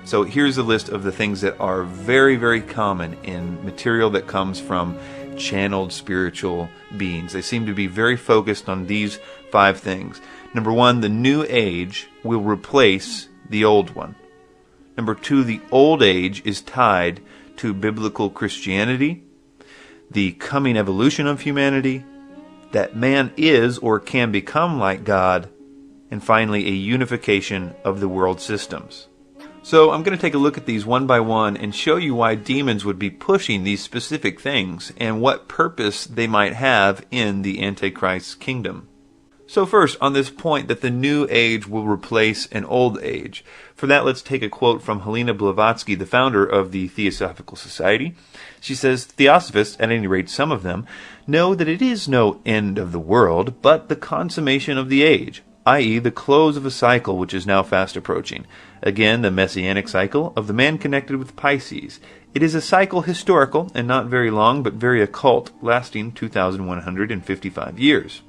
So here's a list of the things that are very, very common in material that comes from channeled spiritual beings. They seem to be very focused on these 5 things. Number 1, the New Age will replace the old one. Number 2, the Old Age is tied to biblical Christianity, the coming evolution of humanity, that man is or can become like God, and finally a unification of the world systems. So I'm going to take a look at these one by one and show you why demons would be pushing these specific things and what purpose they might have in the Antichrist's kingdom. So first, on this point that the new age will replace an old age. For that, let's take a quote from Helena Blavatsky, the founder of the Theosophical Society. She says, "Theosophists, at any rate some of them, know that it is no end of the world, but the consummation of the age, i.e. the close of a cycle which is now fast approaching. Again, the messianic cycle of the man connected with Pisces. It is a cycle historical and not very long, but very occult, lasting 2,155 years.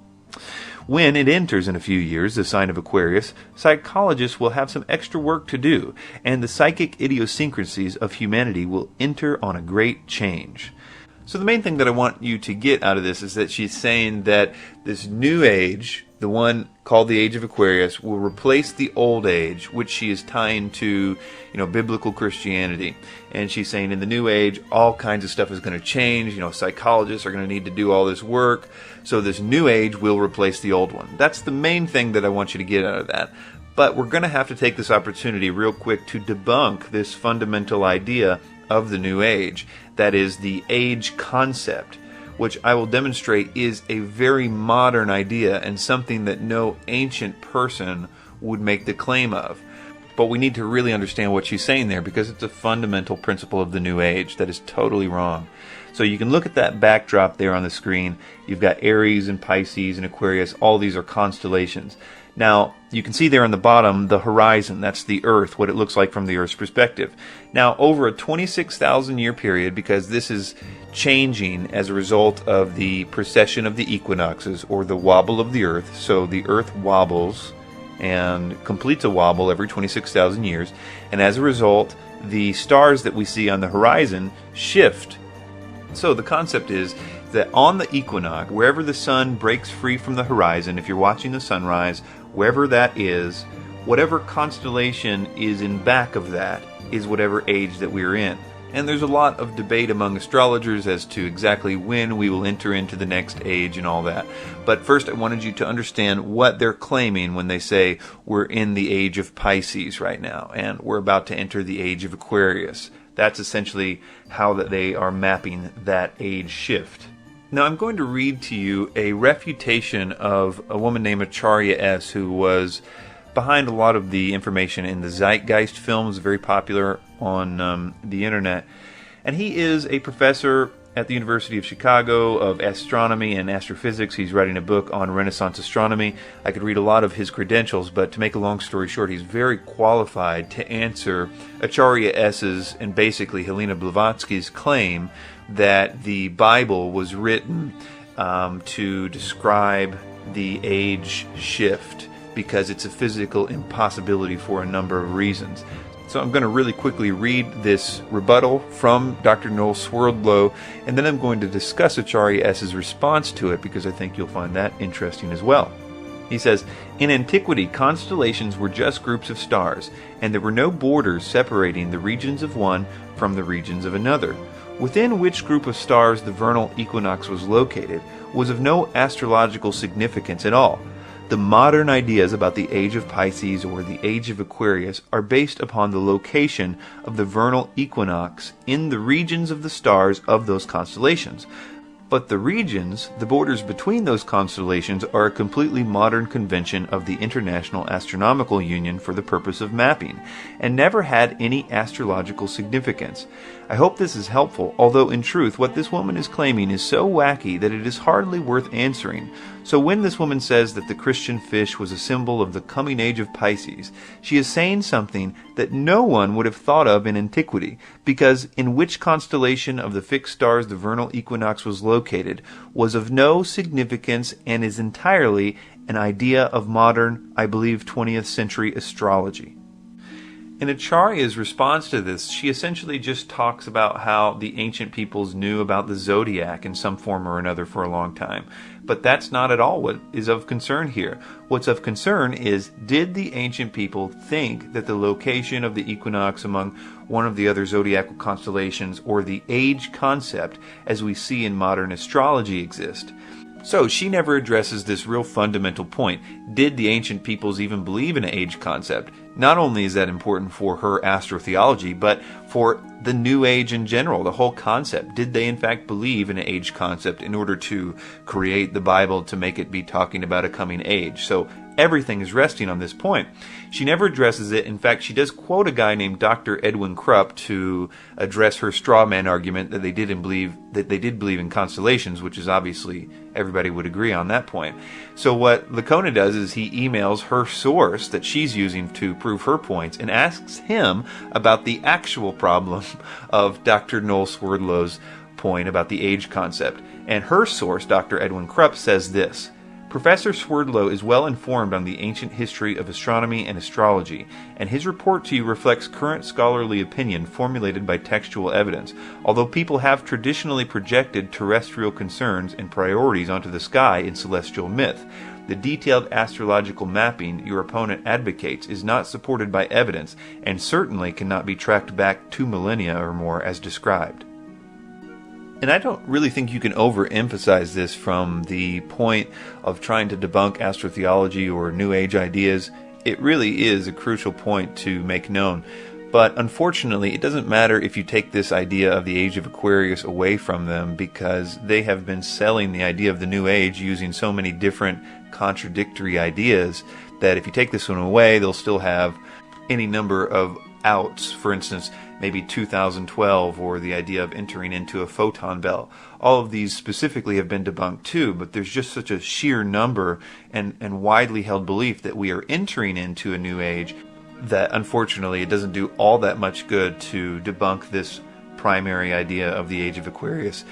When it enters in a few years, the sign of Aquarius, psychologists will have some extra work to do, and the psychic idiosyncrasies of humanity will enter on a great change." So the main thing that I want you to get out of this is that she's saying that this new age, the one called the Age of Aquarius, will replace the old age, which she is tying to, biblical Christianity. And she's saying in the new age, all kinds of stuff is going to change. Psychologists are going to need to do all this work. So this new age will replace the old one. That's the main thing that I want you to get out of that. But we're going to have to take this opportunity real quick to debunk this fundamental idea of the new age. That is the age concept, which I will demonstrate is a very modern idea and something that no ancient person would make the claim of. But we need to really understand what she's saying there, because it's a fundamental principle of the new age that is totally wrong. So you can look at that backdrop there on the screen. You've got Aries and Pisces and Aquarius. All these are constellations. Now, you can see there on the bottom the horizon. That's the Earth, what it looks like from the Earth's perspective. Now, over a 26,000 year period, because this is changing as a result of the precession of the equinoxes, or the wobble of the Earth. So the Earth wobbles and completes a wobble every 26,000 years. And as a result, the stars that we see on the horizon shift. So the concept is that on the equinox, wherever the sun breaks free from the horizon, if you're watching the sunrise, wherever that is, whatever constellation is in back of that is whatever age that we're in. And there's a lot of debate among astrologers as to exactly when we will enter into the next age and all that. But first I wanted you to understand what they're claiming when they say we're in the age of Pisces right now and we're about to enter the age of Aquarius. That's essentially how that they are mapping that age shift. Now I'm going to read to you a refutation of a woman named Acharya S., who was behind a lot of the information in the Zeitgeist films, very popular on the internet. And he is a professor at the University of Chicago of astronomy and astrophysics. He's writing a book on Renaissance astronomy. I could read a lot of his credentials, but to make a long story short, he's very qualified to answer Acharya S.'s and basically Helena Blavatsky's claim that the Bible was written to describe the age shift, because it's a physical impossibility for a number of reasons. So I'm going to really quickly read this rebuttal from Dr. Noel Swerdlow, and then I'm going to discuss Acharya S.'s response to it, because I think you'll find that interesting as well. He says, "In antiquity, constellations were just groups of stars, and there were no borders separating the regions of one from the regions of another. Within which group of stars the vernal equinox was located was of no astrological significance at all. The modern ideas about the age of Pisces or the age of Aquarius are based upon the location of the vernal equinox in the regions of the stars of those constellations. But the regions, the borders between those constellations, are a completely modern convention of the International Astronomical Union for the purpose of mapping, and never had any astrological significance. I hope this is helpful, although in truth what this woman is claiming is so wacky that it is hardly worth answering. So when this woman says that the Christian fish was a symbol of the coming age of Pisces, she is saying something that no one would have thought of in antiquity, because in which constellation of the fixed stars the vernal equinox was located was of no significance and is entirely an idea of modern, I believe, 20th century astrology." In Acharya's response to this, she essentially just talks about how the ancient peoples knew about the zodiac in some form or another for a long time. But that's not at all what is of concern here. What's of concern is, did the ancient people think that the location of the equinox among one of the other zodiacal constellations, or the age concept as we see in modern astrology, exist? So she never addresses this real fundamental point. Did the ancient peoples even believe in an age concept? Not only is that important for her astrotheology, but for the New Age in general, the whole concept. Did they in fact believe in an age concept in order to create the Bible to make it be talking about a coming age? So everything is resting on this point. She never addresses it. In fact, she does quote a guy named Dr. Edwin Krupp to address her straw man argument that they did believe in constellations, which is obviously everybody would agree on that point. So what Licona does is he emails her source that she's using to prove her points and asks him about the actual problem of Dr. Noel Swerdlow's point about the age concept. And her source, Dr. Edwin Krupp, says this: Professor Swerdlow is well informed on the ancient history of astronomy and astrology, and his report to you reflects current scholarly opinion formulated by textual evidence. Although people have traditionally projected terrestrial concerns and priorities onto the sky in celestial myth, the detailed astrological mapping your opponent advocates is not supported by evidence and certainly cannot be tracked back 2 millennia or more as described. And I don't really think you can overemphasize this from the point of trying to debunk astrotheology or New Age ideas. It really is a crucial point to make known. But unfortunately, it doesn't matter if you take this idea of the Age of Aquarius away from them, because they have been selling the idea of the New Age using so many different contradictory ideas that if you take this one away, they'll still have any number of outs. For instance, maybe 2012, or the idea of entering into a photon belt. All of these specifically have been debunked too, but there's just such a sheer number and widely held belief that we are entering into a new age that unfortunately it doesn't do all that much good to debunk this primary idea of the Age of Aquarius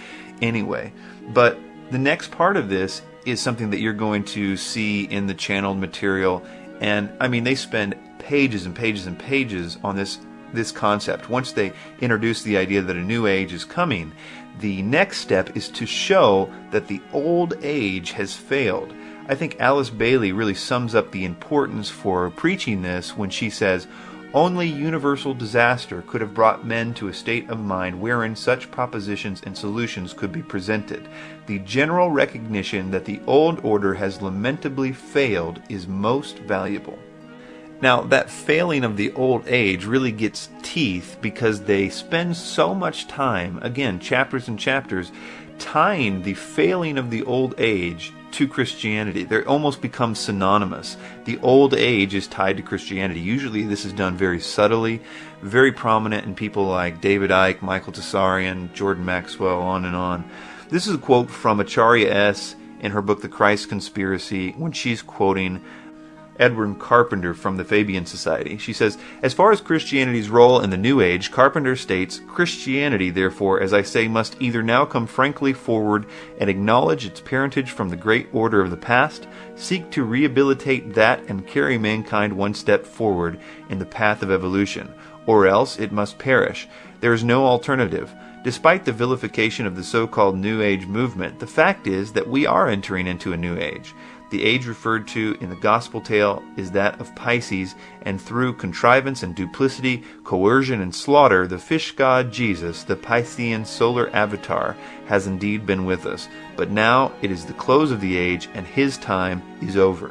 anyway. But the next part of this is something that you're going to see in the channeled material, and I mean, they spend pages and pages and pages on this concept. Once they introduce the idea that a new age is coming, the next step is to show that the old age has failed. I think Alice Bailey really sums up the importance for preaching this when she says, "Only universal disaster could have brought men to a state of mind wherein such propositions and solutions could be presented. The general recognition that the old order has lamentably failed is most valuable." Now, that failing of the old age really gets teeth because they spend so much time, again, chapters and chapters, tying the failing of the old age to Christianity. They almost become synonymous. The old age is tied to Christianity. Usually this is done very subtly, very prominent in people like David Icke, Michael Tessarian, Jordan Maxwell, on and on. This is a quote from Acharya S. in her book The Christ Conspiracy when she's quoting Edward Carpenter from the Fabian Society. She says, "As far as Christianity's role in the New Age, Carpenter states, Christianity, therefore, as I say, must either now come frankly forward and acknowledge its parentage from the great order of the past, seek to rehabilitate that and carry mankind one step forward in the path of evolution, or else it must perish. There is no alternative. Despite the vilification of the so-called New Age movement, the fact is that we are entering into a New Age. The age referred to in the gospel tale is that of Pisces, and through contrivance and duplicity, coercion and slaughter, the fish god Jesus, the Piscean solar avatar, has indeed been with us. But now it is the close of the age, and his time is over."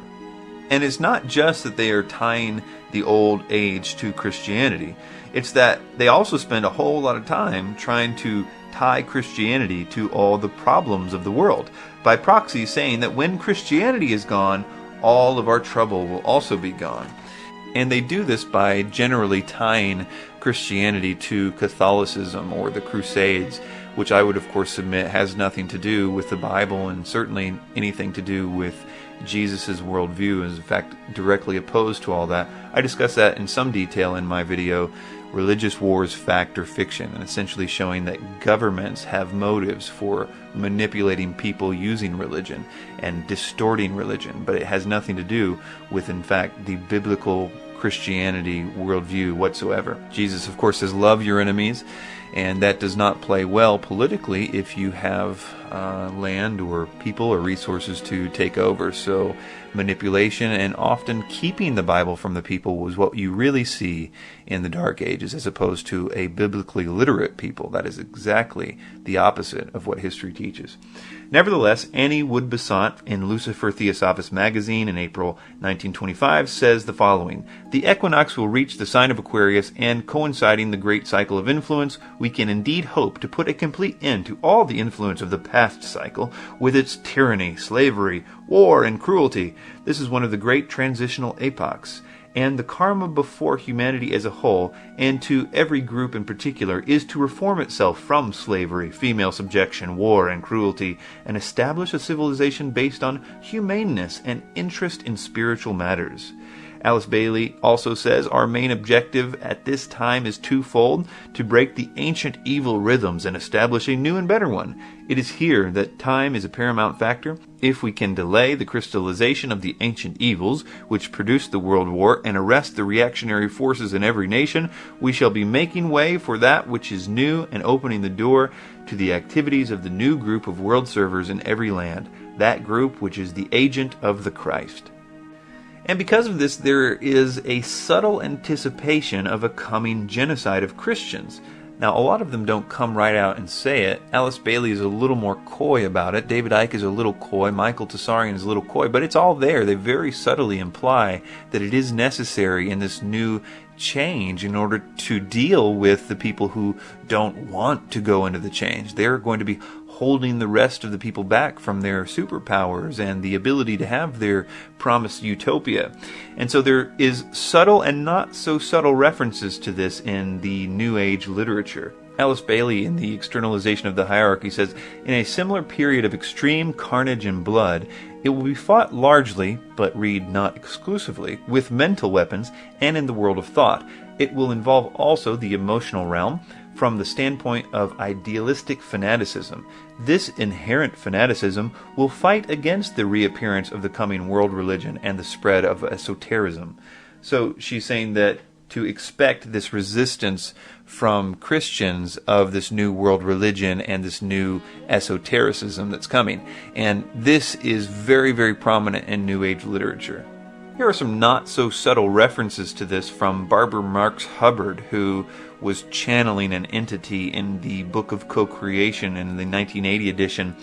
And it's not just that they are tying the old age to Christianity. It's that they also spend a whole lot of time trying to tie Christianity to all the problems of the world, by proxy saying that when Christianity is gone, all of our trouble will also be gone. And they do this by generally tying Christianity to Catholicism or the Crusades, which I would of course submit has nothing to do with the Bible, and certainly anything to do with Jesus' worldview, is in fact directly opposed to all that. I discuss that in some detail in my video, Religious Wars, Fact or Fiction, and essentially showing that governments have motives for manipulating people using religion and distorting religion, but it has nothing to do with, in fact, the biblical Christianity worldview whatsoever. Jesus, of course, says, "Love your enemies," and that does not play well politically if you have land or people or resources to take over. So manipulation and often keeping the Bible from the people was what you really see in the Dark Ages, as opposed to a biblically literate people. That is exactly the opposite of what history teaches. Nevertheless, Annie Wood Besant in Lucifer Theosophist magazine in April 1925 says the following: "The equinox will reach the sign of Aquarius, and coinciding the great cycle of influence, we can indeed hope to put a complete end to all the influence of the past cycle, with its tyranny, slavery, war, and cruelty. This is one of the great transitional epochs, and the karma before humanity as a whole, and to every group in particular, is to reform itself from slavery, female subjection, war, and cruelty, and establish a civilization based on humaneness and interest in spiritual matters." Alice Bailey also says, "Our main objective at this time is twofold: to break the ancient evil rhythms and establish a new and better one. It is here that time is a paramount factor. If we can delay the crystallization of the ancient evils which produced the World War and arrest the reactionary forces in every nation, we shall be making way for that which is new and opening the door to the activities of the new group of world servers in every land, that group which is the agent of the Christ." And because of this, there is a subtle anticipation of a coming genocide of Christians. Now, a lot of them don't come right out and say it. Alice Bailey is a little more coy about it. David Icke is a little coy. Michael Tessarian is a little coy. But it's all there. They very subtly imply that it is necessary in this new change in order to deal with the people who don't want to go into the change. They're going to be holding the rest of the people back from their superpowers and the ability to have their promised utopia. And so there is subtle and not so subtle references to this in the New Age literature. Alice Bailey, in The Externalization of the Hierarchy, says, "In a similar period of extreme carnage and blood, it will be fought largely, but read not exclusively, with mental weapons and in the world of thought. It will involve also the emotional realm, from the standpoint of idealistic fanaticism. This inherent fanaticism will fight against the reappearance of the coming world religion and the spread of esotericism." So she's saying that to expect this resistance from Christians of this new world religion and this new esotericism that's coming. And this is very, very prominent in New Age literature. Here are some not so subtle references to this from Barbara Marx Hubbard, who was channeling an entity in the Book of Co-Creation in the 1980 edition.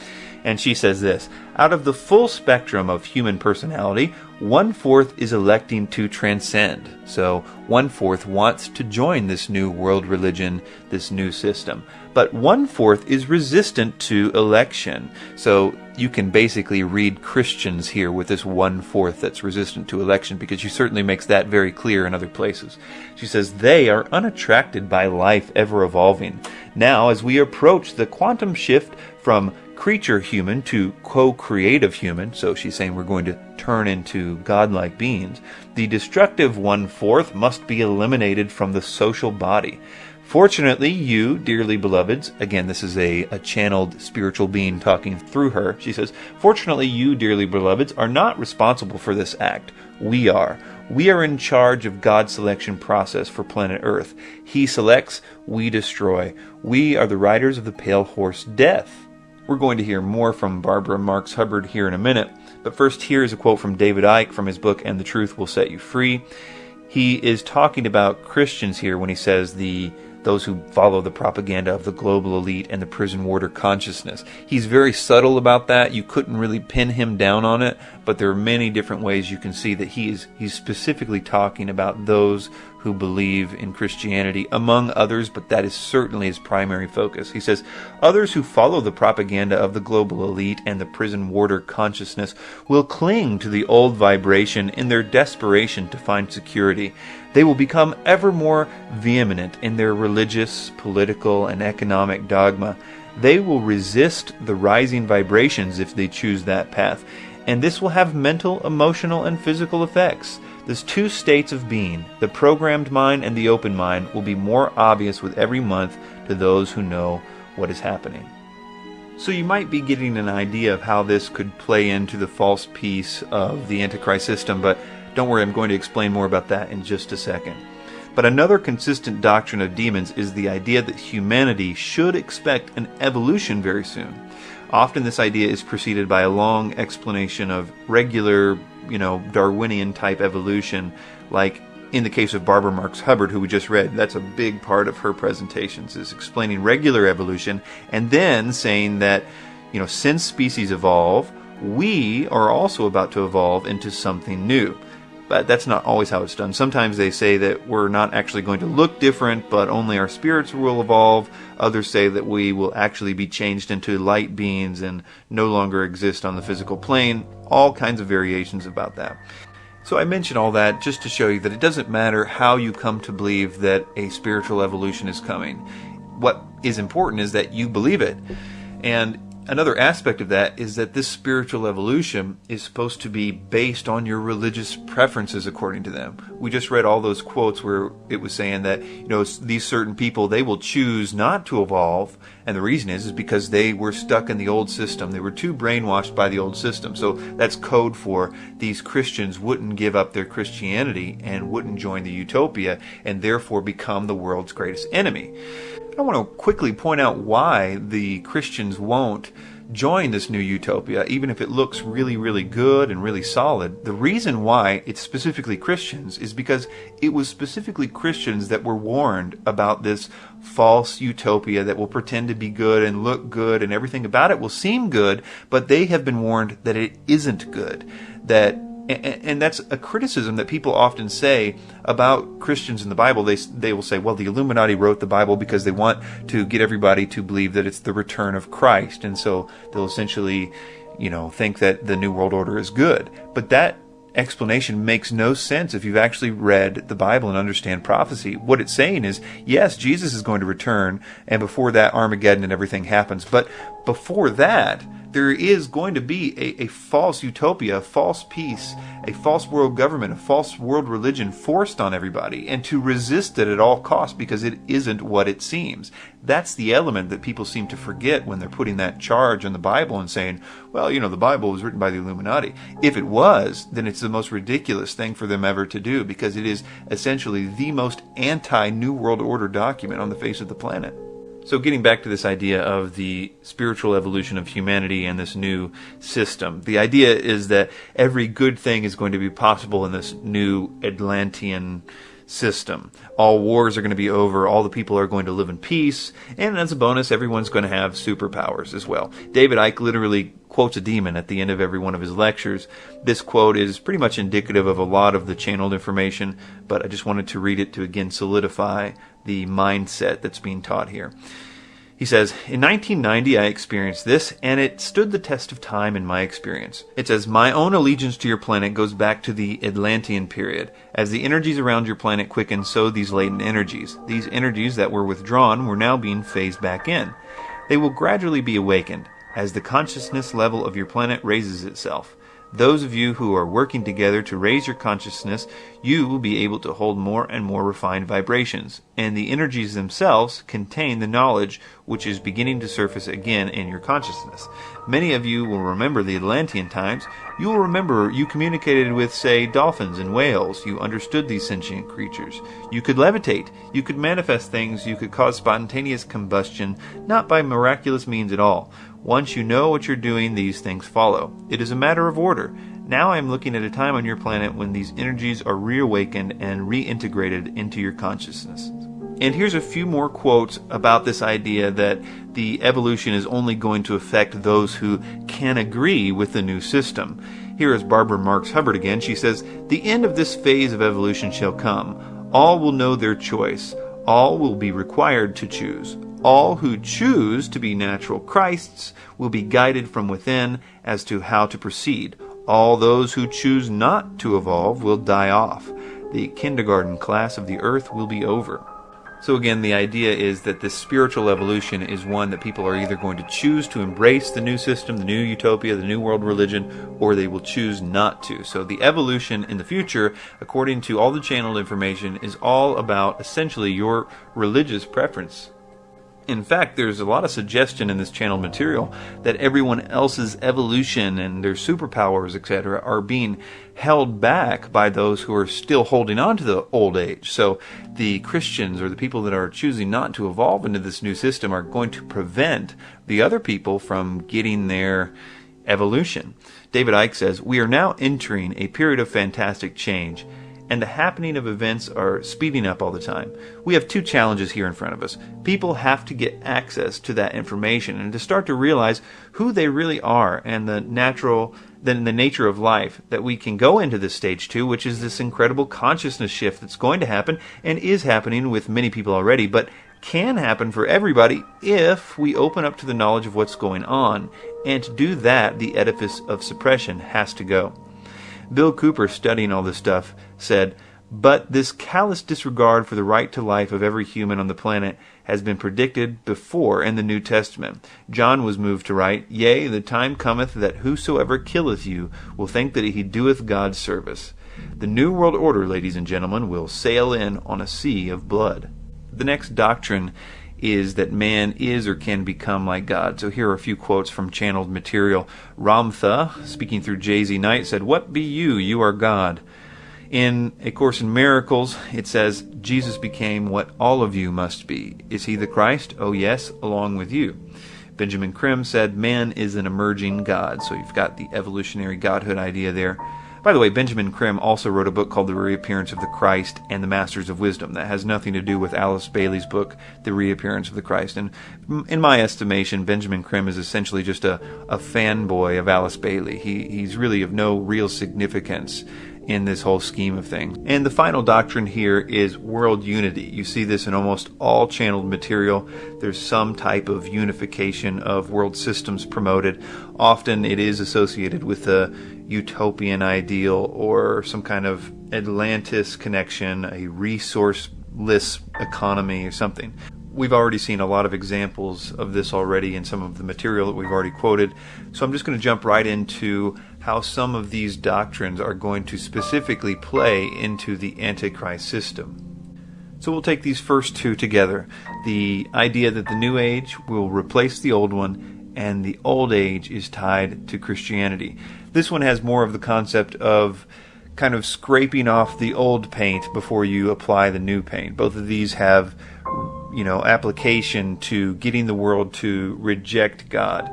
And she says this: "Out of the full spectrum of human personality, 1/4 is electing to transcend." So 1/4 wants to join this new world religion, this new system. But 1/4 is resistant to election. So you can basically read Christians here with this 1/4 that's resistant to election, because she certainly makes that very clear in other places. She says, "They are unattracted by life ever evolving. Now, as we approach the quantum shift from creature human to co-creative human," so she's saying we're going to turn into godlike beings, "the destructive 1/4 must be eliminated from the social body. Fortunately, you, dearly beloveds," again, this is a channeled spiritual being talking through her. She says, "Fortunately, you, dearly beloveds, are not responsible for this act. We are. We are in charge of God's selection process for planet Earth. He selects, we destroy. We are the riders of the pale horse death." We're going to hear more from Barbara Marx Hubbard here in a minute, but first here is a quote from David Icke from his book, "And the Truth Will Set You Free." He is talking about Christians here when he says those who follow the propaganda of the global elite and the prison warder consciousness. He's very subtle about that. You couldn't really pin him down on it, but there are many different ways you can see that he's specifically talking about those who believe in Christianity, among others, but that is certainly his primary focus. He says, "Others who follow the propaganda of the global elite and the prison warder consciousness will cling to the old vibration in their desperation to find security. They will become ever more vehement in their religious, political, and economic dogma. They will resist the rising vibrations if they choose that path, and this will have mental, emotional, and physical effects. These two states of being, the programmed mind and the open mind, will be more obvious with every month to those who know what is happening." So you might be getting an idea of how this could play into the false piece of the Antichrist system, but don't worry, I'm going to explain more about that in just a second. But another consistent doctrine of demons is the idea that humanity should expect an evolution very soon. Often this idea is preceded by a long explanation of regular, Darwinian type evolution, like in the case of Barbara Marx Hubbard, who we just read. That's a big part of her presentations, is explaining regular evolution and then saying that, since species evolve, we are also about to evolve into something new. But that's not always how it's done. Sometimes they say that we're not actually going to look different, but only our spirits will evolve. Others say that we will actually be changed into light beings and no longer exist on the physical plane. All kinds of variations about that. So I mention all that just to show you that it doesn't matter how you come to believe that a spiritual evolution is coming. What is important is that you believe it. And another aspect of that is that this spiritual evolution is supposed to be based on your religious preferences according to them. We just read all those quotes where it was saying that, these certain people, they will choose not to evolve. And the reason is because they were stuck in the old system. They were too brainwashed by the old system. So that's code for these Christians wouldn't give up their Christianity and wouldn't join the utopia and therefore become the world's greatest enemy. I want to quickly point out why the Christians won't join this new utopia, even if it looks really, really good and really solid. The reason why it's specifically Christians is because it was specifically Christians that were warned about this false utopia that will pretend to be good and look good and everything about it will seem good, but they have been warned that it isn't good. And that's a criticism that people often say about Christians in the Bible. They will say, well, the Illuminati wrote the Bible because they want to get everybody to believe that it's the return of Christ. And so they'll essentially, think that the New World Order is good. But that explanation makes no sense if you've actually read the Bible and understand prophecy. What it's saying is, yes, Jesus is going to return, and before that, Armageddon and everything happens. But before that, there is going to be a false utopia, a false peace, a false world government, a false world religion forced on everybody, and to resist it at all costs because it isn't what it seems. That's the element that people seem to forget when they're putting that charge on the Bible and saying, well, the Bible was written by the Illuminati. If it was, then it's the most ridiculous thing for them ever to do, because it is essentially the most anti-New World Order document on the face of the planet. So getting back to this idea of the spiritual evolution of humanity and this new system, the idea is that every good thing is going to be possible in this new Atlantean system. All wars are going to be over, all the people are going to live in peace, and as a bonus, everyone's going to have superpowers as well. David Icke literally quotes a demon at the end of every one of his lectures. This quote is pretty much indicative of a lot of the channeled information, but I just wanted to read it to again solidify the mindset that's being taught here. He says, in 1990 I experienced this, and it stood the test of time in my experience. It says, my own allegiance to your planet goes back to the Atlantean period. As the energies around your planet quicken, so these latent energies. These energies that were withdrawn were now being phased back in. They will gradually be awakened as the consciousness level of your planet raises itself. Those of you who are working together to raise your consciousness, you will be able to hold more and more refined vibrations, and the energies themselves contain the knowledge which is beginning to surface again in your consciousness. Many of you will remember the Atlantean times. You will remember you communicated with, say, dolphins and whales. You understood these sentient creatures. You could levitate. You could manifest things. You could cause spontaneous combustion, not by miraculous means at all. Once you know what you're doing, these things follow. It is a matter of order. Now I am looking at a time on your planet when these energies are reawakened and reintegrated into your consciousness. And here's a few more quotes about this idea that the evolution is only going to affect those who can agree with the new system. Here is Barbara Marx Hubbard again. She says, the end of this phase of evolution shall come. All will know their choice. All will be required to choose. All who choose to be natural Christs will be guided from within as to how to proceed. All those who choose not to evolve will die off. The kindergarten class of the earth will be over. So again, the idea is that this spiritual evolution is one that people are either going to choose to embrace the new system, the new utopia, the new world religion, or they will choose not to. So the evolution in the future, according to all the channeled information, is all about essentially your religious preference. In fact, there's a lot of suggestion in this channeled material that everyone else's evolution and their superpowers, etc., are being held back by those who are still holding on to the old age. So the Christians, or the people that are choosing not to evolve into this new system, are going to prevent the other people from getting their evolution. David Icke says, "We are now entering a period of fantastic change, and the happening of events are speeding up all the time. We have two challenges here in front of us. People have to get access to that information and to start to realize who they really are and the nature of life, that we can go into this stage two, which is this incredible consciousness shift that's going to happen and is happening with many people already, but can happen for everybody if we open up to the knowledge of what's going on. And to do that, the edifice of suppression has to go." Bill Cooper, studying all this stuff, said, "But this callous disregard for the right to life of every human on the planet has been predicted before in the New Testament. John was moved to write, 'Yea, the time cometh that whosoever killeth you will think that he doeth God's service.' The New World Order, ladies and gentlemen, will sail in on a sea of blood." The next doctrine is that man is or can become like God. So here are a few quotes from channeled material. Ramtha, speaking through J.Z. Knight, said, "What be you? You are God." In A Course in Miracles, it says, "Jesus became what all of you must be. Is he the Christ? Oh yes, along with you." Benjamin Krim said, "Man is an emerging God." So you've got the evolutionary godhood idea there. By the way, Benjamin Krim also wrote a book called The Reappearance of the Christ and the Masters of Wisdom. That has nothing to do with Alice Bailey's book, The Reappearance of the Christ. And in my estimation, Benjamin Krim is essentially just a fanboy of Alice Bailey. He's really of no real significance in this whole scheme of things. And the final doctrine here is world unity. You see this in almost all channeled material. There's some type of unification of world systems promoted. Often it is associated with a utopian ideal or some kind of Atlantis connection, a resourceless economy or something. We've already seen a lot of examples of this already in some of the material that we've already quoted. So I'm just going to jump right into how some of these doctrines are going to specifically play into the Antichrist system. So we'll take these first two together. The idea that the new age will replace the old one, and the old age is tied to Christianity. This one has more of the concept of kind of scraping off the old paint before you apply the new paint. Both of these have, application to getting the world to reject God.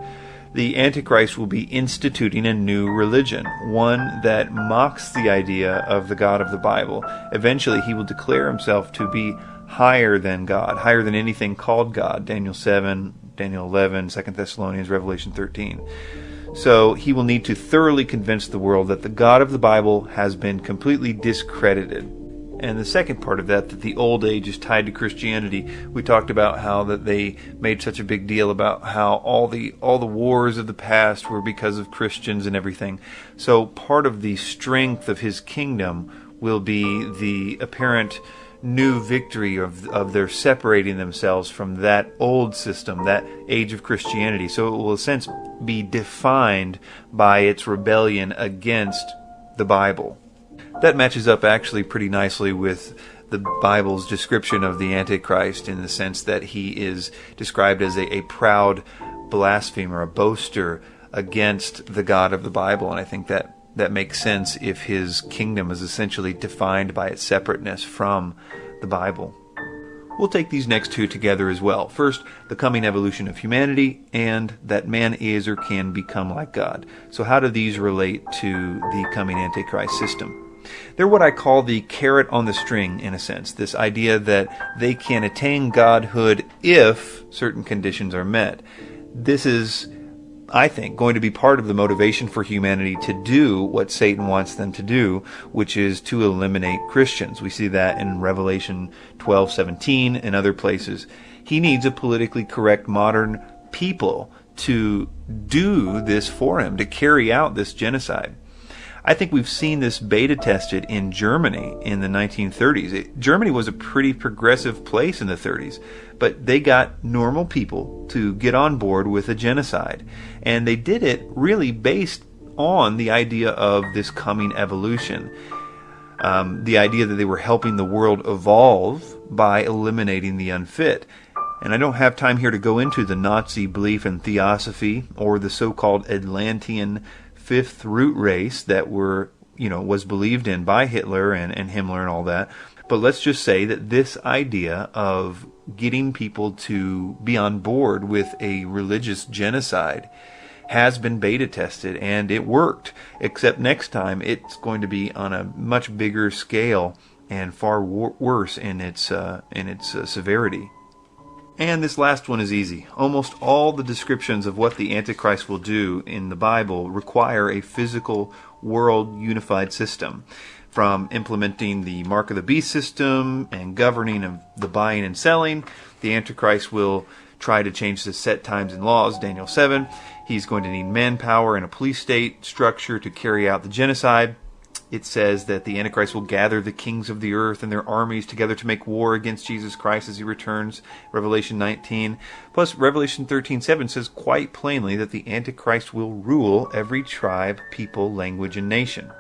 The Antichrist will be instituting a new religion, one that mocks the idea of the God of the Bible. Eventually, he will declare himself to be higher than God, higher than anything called God. Daniel 7, Daniel 11, 2 Thessalonians, Revelation 13. So he will need to thoroughly convince the world that the God of the Bible has been completely discredited. And the second part of that the old age is tied to Christianity. We talked about how that they made such a big deal about how all the wars of the past were because of Christians and everything. So part of the strength of his kingdom will be the apparent new victory of their separating themselves from that old system, that age of Christianity. So it will, in a sense, be defined by its rebellion against the Bible. That matches up actually pretty nicely with the Bible's description of the Antichrist, in the sense that he is described as a proud blasphemer, a boaster against the God of the Bible. And I think that makes sense if his kingdom is essentially defined by its separateness from the Bible. We'll take these next two together as well. First, the coming evolution of humanity, and that man is or can become like God. So how do these relate to the coming Antichrist system? They're what I call the carrot on the string, in a sense. This idea that they can attain godhood if certain conditions are met. This is, I think, going to be part of the motivation for humanity to do what Satan wants them to do, which is to eliminate Christians. We see that in Revelation 12:17 and other places. He needs a politically correct modern people to do this for him, to carry out this genocide. I think we've seen this beta tested in Germany in the 1930s. Germany was a pretty progressive place in the 30s, but they got normal people to get on board with a genocide. And they did it really based on the idea of this coming evolution. The idea that they were helping the world evolve by eliminating the unfit. And I don't have time here to go into the Nazi belief in theosophy or the so-called Atlantean fifth root race that was believed in by Hitler and Himmler and all that. But let's just say that this idea of getting people to be on board with a religious genocide has been beta tested, and it worked. Except next time it's going to be on a much bigger scale and far worse in its severity. And this last one is easy. Almost all the descriptions of what the Antichrist will do in the Bible require a physical world unified system. From implementing the mark of the beast system and governing of the buying and selling, the Antichrist will try to change the set times and laws, Daniel 7. He's going to need manpower and a police state structure to carry out the genocide. It says that the Antichrist will gather the kings of the earth and their armies together to make war against Jesus Christ as he returns, Revelation 19. Plus, Revelation 13:7 says quite plainly that the Antichrist will rule every tribe, people, language, and nation.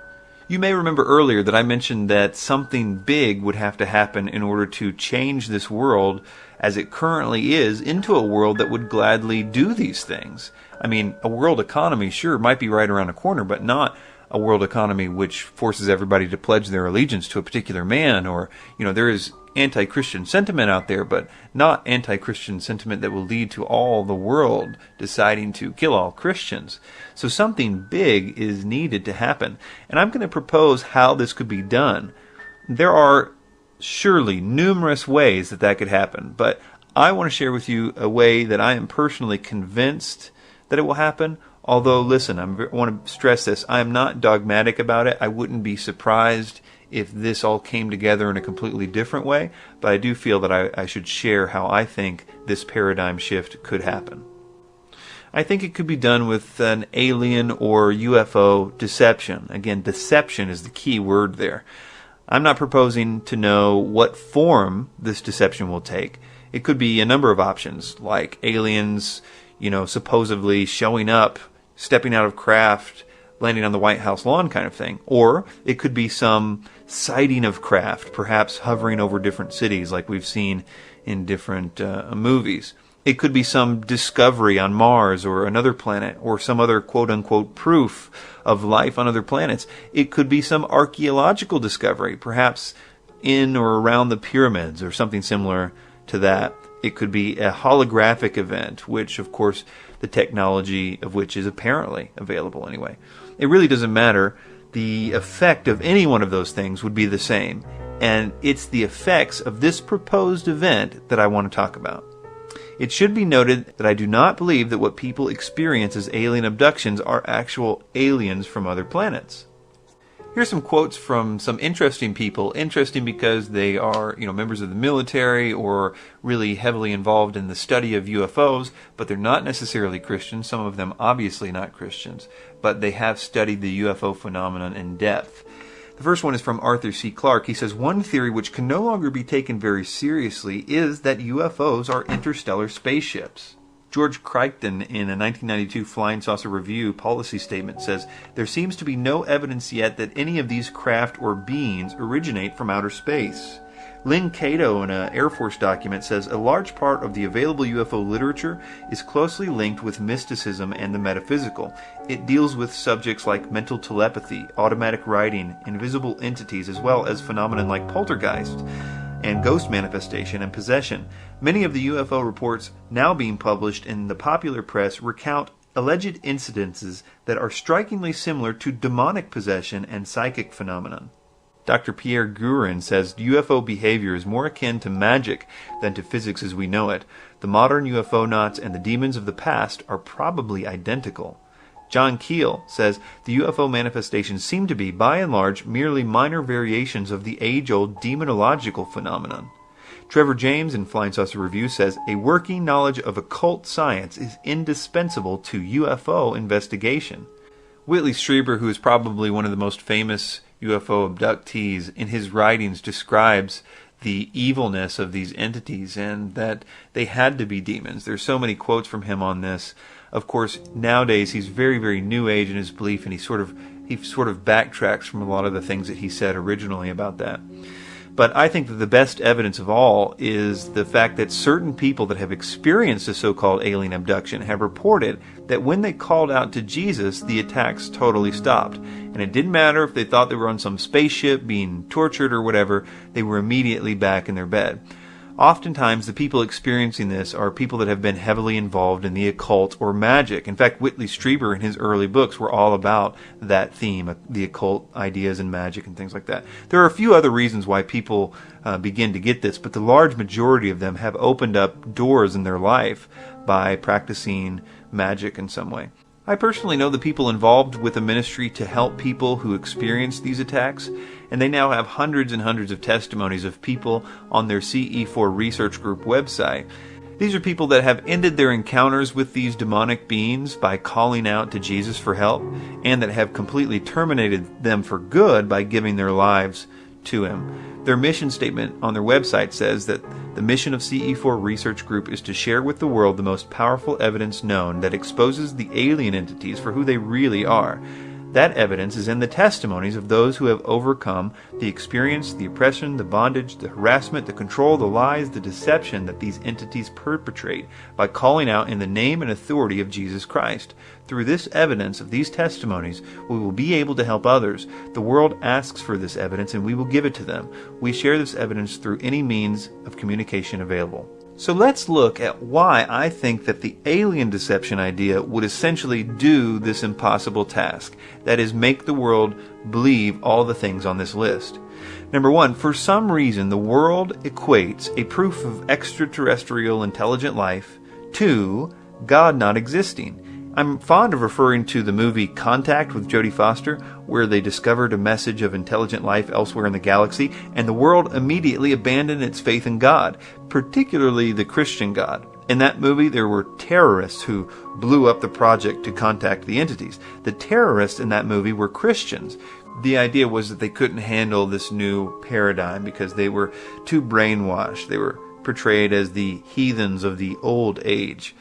You may remember earlier that I mentioned that something big would have to happen in order to change this world as it currently is into a world that would gladly do these things. I mean, a world economy, sure, might be right around the corner, but not a world economy which forces everybody to pledge their allegiance to a particular man, or, there is anti-Christian sentiment out there, but not anti-Christian sentiment that will lead to all the world deciding to kill all Christians. So something big is needed to happen, and I'm going to propose how this could be done. There are surely numerous ways that could happen, but I want to share with you a way that I am personally convinced that it will happen. Although, listen, I want to stress this. I am not dogmatic about it. I wouldn't be surprised if this all came together in a completely different way, but I do feel that I should share how I think this paradigm shift could happen. I think it could be done with an alien or UFO deception. Again, deception is the key word there. I'm not proposing to know what form this deception will take. It could be a number of options, like aliens, supposedly showing up, stepping out of craft, landing on the White House lawn kind of thing. Or it could be some sighting of craft, perhaps hovering over different cities like we've seen in different movies. It could be some discovery on Mars or another planet, or some other quote-unquote proof of life on other planets. It could be some archaeological discovery, perhaps in or around the pyramids or something similar to that. It could be a holographic event, which, of course, the technology of which is apparently available anyway. It really doesn't matter. The effect of any one of those things would be the same. And it's the effects of this proposed event that I want to talk about. It should be noted that I do not believe that what people experience as alien abductions are actual aliens from other planets. Here's some quotes from some interesting people. Interesting because they are, members of the military or really heavily involved in the study of UFOs, but they're not necessarily Christians. Some of them obviously not Christians, but they have studied the UFO phenomenon in depth. The first one is from Arthur C. Clarke. He says, one theory which can no longer be taken very seriously is that UFOs are interstellar spaceships. George Crichton, in a 1992 Flying Saucer Review policy statement, says, there seems to be no evidence yet that any of these craft or beings originate from outer space. Lynn Cato, in an Air Force document, says a large part of the available UFO literature is closely linked with mysticism and the metaphysical. It deals with subjects like mental telepathy, automatic writing, invisible entities, as well as phenomena like poltergeist and ghost manifestation and possession. Many of the UFO reports now being published in the popular press recount alleged incidences that are strikingly similar to demonic possession and psychic phenomenon. Dr. Pierre Gurin says UFO behavior is more akin to magic than to physics as we know it. The modern UFOnauts and the demons of the past are probably identical. John Keel says the UFO manifestations seem to be, by and large, merely minor variations of the age-old demonological phenomenon. Trevor James in Flying Saucer Review says a working knowledge of occult science is indispensable to UFO investigation. Whitley Strieber, who is probably one of the most famous UFO abductees, in his writings describes the evilness of these entities and that they had to be demons. There's so many quotes from him on this. Of course, nowadays he's very, very new age in his belief, and he sort of backtracks from a lot of the things that he said originally about that. But I think that the best evidence of all is the fact that certain people that have experienced a so-called alien abduction have reported that when they called out to Jesus, the attacks totally stopped. And it didn't matter if they thought they were on some spaceship being tortured or whatever, they were immediately back in their bed. Oftentimes, the people experiencing this are people that have been heavily involved in the occult or magic. In fact, Whitley Strieber in his early books were all about that theme, the occult ideas and magic and things like that. There are a few other reasons why people begin to get this, but the large majority of them have opened up doors in their life by practicing magic in some way. I personally know the people involved with a ministry to help people who experience these attacks, and they now have hundreds and hundreds of testimonies of people on their CE4 research group website. These are people that have ended their encounters with these demonic beings by calling out to Jesus for help, and that have completely terminated them for good by giving their lives to Him. Their mission statement on their website says that the mission of CE4 Research Group is to share with the world the most powerful evidence known that exposes the alien entities for who they really are. That evidence is in the testimonies of those who have overcome the experience, the oppression, the bondage, the harassment, the control, the lies, the deception that these entities perpetrate by calling out in the name and authority of Jesus Christ. Through this evidence of these testimonies, we will be able to help others. The world asks for this evidence, and we will give it to them. We share this evidence through any means of communication available. So let's look at why I think that the alien deception idea would essentially do this impossible task. That is, make the world believe all the things on this list. Number one, for some reason the world equates a proof of extraterrestrial intelligent life to God not existing. I'm fond of referring to the movie Contact with Jodie Foster, where they discovered a message of intelligent life elsewhere in the galaxy, and the world immediately abandoned its faith in God, particularly the Christian God. In that movie, there were terrorists who blew up the project to contact the entities. The terrorists in that movie were Christians. The idea was that they couldn't handle this new paradigm because they were too brainwashed. They were portrayed as the heathens of the old age.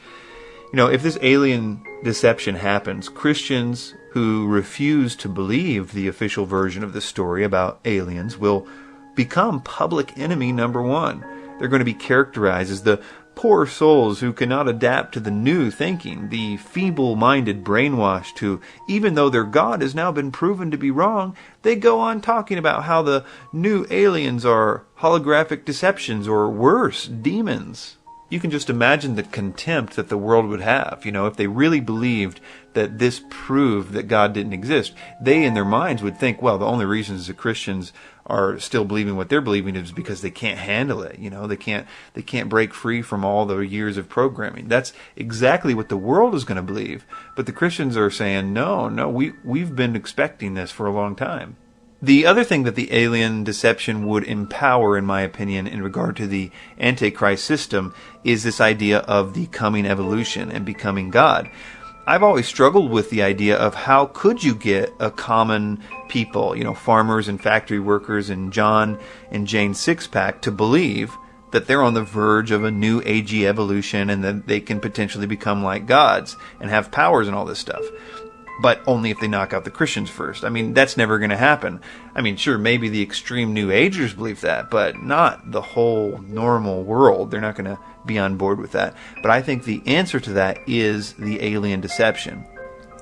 You know, if this alien deception happens, Christians who refuse to believe the official version of the story about aliens will become public enemy number one. They're going to be characterized as the poor souls who cannot adapt to the new thinking, the feeble-minded brainwashed who, even though their God has now been proven to be wrong, they go on talking about how the new aliens are holographic deceptions or worse, demons. You can just imagine the contempt that the world would have, if they really believed that this proved that God didn't exist. They, in their minds, would think, well, the only reasons the Christians are still believing what they're believing is because they can't handle it. They can't break free from all the years of programming. That's exactly what the world is going to believe. But the Christians are saying, no, we've been expecting this for a long time. The other thing that the alien deception would empower, in my opinion, in regard to the Antichrist system is this idea of the coming evolution and becoming God. I've always struggled with the idea of how could you get a common people, farmers and factory workers and John and Jane Sixpack to believe that they're on the verge of a new agey evolution and that they can potentially become like gods and have powers and all this stuff. But only if they knock out the Christians first. That's never going to happen. Sure, maybe the extreme New Agers believe that, but not the whole normal world. They're not going to be on board with that. But I think the answer to that is the alien deception.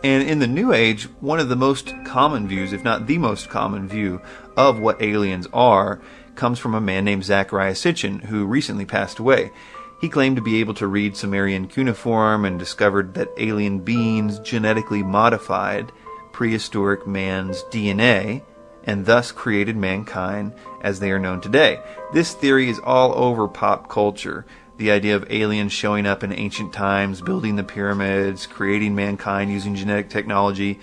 And in the New Age, one of the most common views, if not the most common view, of what aliens are, comes from a man named Zecharia Sitchin, who recently passed away. He claimed to be able to read Sumerian cuneiform and discovered that alien beings genetically modified prehistoric man's DNA and thus created mankind as they are known today. This theory is all over pop culture. The idea of aliens showing up in ancient times, building the pyramids, creating mankind using genetic technology.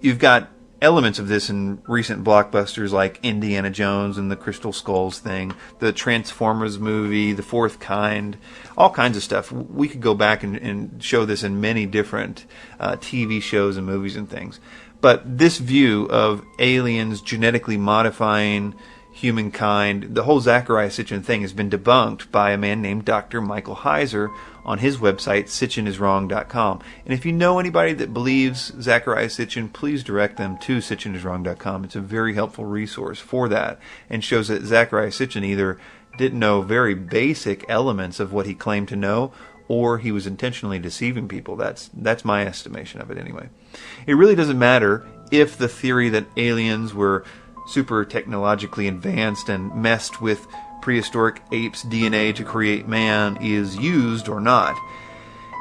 You've got elements of this in recent blockbusters like Indiana Jones and the Crystal Skulls thing, the Transformers movie, The Fourth Kind, all kinds of stuff. We could go back and show this in many different TV shows and movies and things. But this view of aliens genetically modifying humankind. The whole Zecharia Sitchin thing has been debunked by a man named Dr. Michael Heiser on his website, sitchiniswrong.com. And if you know anybody that believes Zecharia Sitchin, please direct them to sitchiniswrong.com. It's a very helpful resource for that, and shows that Zecharia Sitchin either didn't know very basic elements of what he claimed to know, or he was intentionally deceiving people. That's my estimation of it anyway. It really doesn't matter if the theory that aliens were super technologically advanced and messed with prehistoric apes' DNA to create man is used or not.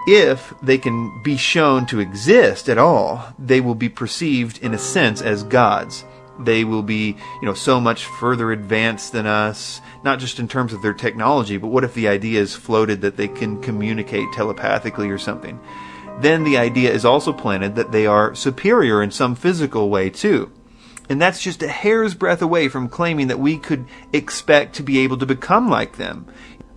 If they can be shown to exist at all, they will be perceived in a sense as gods. They will be, so much further advanced than us, not just in terms of their technology, but what if the idea is floated that they can communicate telepathically or something? Then the idea is also planted that they are superior in some physical way too. And that's just a hair's breadth away from claiming that we could expect to be able to become like them.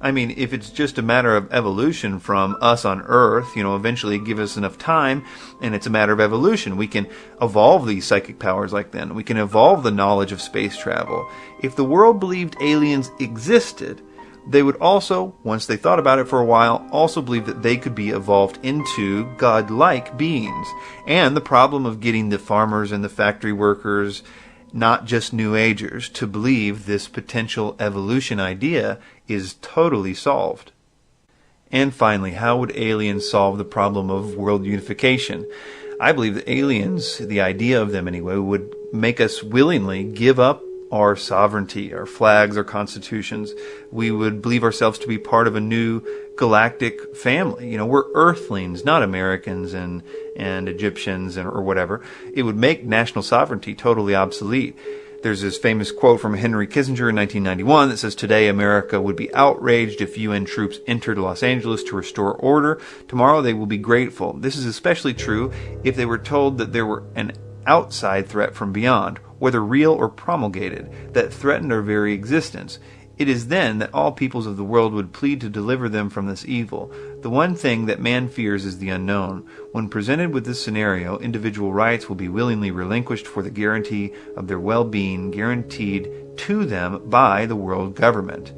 I mean, if it's just a matter of evolution from us on Earth, eventually give us enough time, and it's a matter of evolution. We can evolve these psychic powers like them. We can evolve the knowledge of space travel. If the world believed aliens existed, they would also, once they thought about it for a while, also believe that they could be evolved into godlike beings. And the problem of getting the farmers and the factory workers, not just New Agers, to believe this potential evolution idea is totally solved. And finally, how would aliens solve the problem of world unification? I believe that aliens, the idea of them anyway, would make us willingly give up our sovereignty, our flags, our constitutions. We would believe ourselves to be part of a new galactic family. We're Earthlings, not Americans and Egyptians or whatever. It would make national sovereignty totally obsolete. There's this famous quote from Henry Kissinger in 1991 that says, "Today America would be outraged if UN troops entered Los Angeles to restore order. Tomorrow they will be grateful." This is especially true if they were told that there were an outside threat from beyond, whether real or promulgated, that threatened our very existence. It is then that all peoples of the world would plead to deliver them from this evil. The one thing that man fears is the unknown. When presented with this scenario, individual rights will be willingly relinquished for the guarantee of their well-being, guaranteed to them by the world government.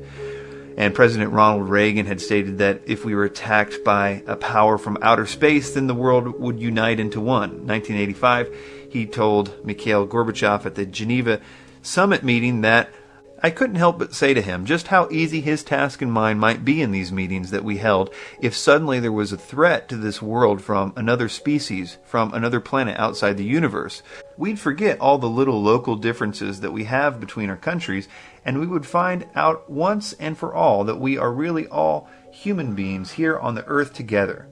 And President Ronald Reagan had stated that if we were attacked by a power from outer space, then the world would unite into one. In 1985, he told Mikhail Gorbachev at the Geneva summit meeting that I couldn't help but say to him just how easy his task and mine might be in these meetings that we held if suddenly there was a threat to this world from another species, from another planet outside the universe. We'd forget all the little local differences that we have between our countries, and we would find out once and for all that we are really all human beings here on the earth together.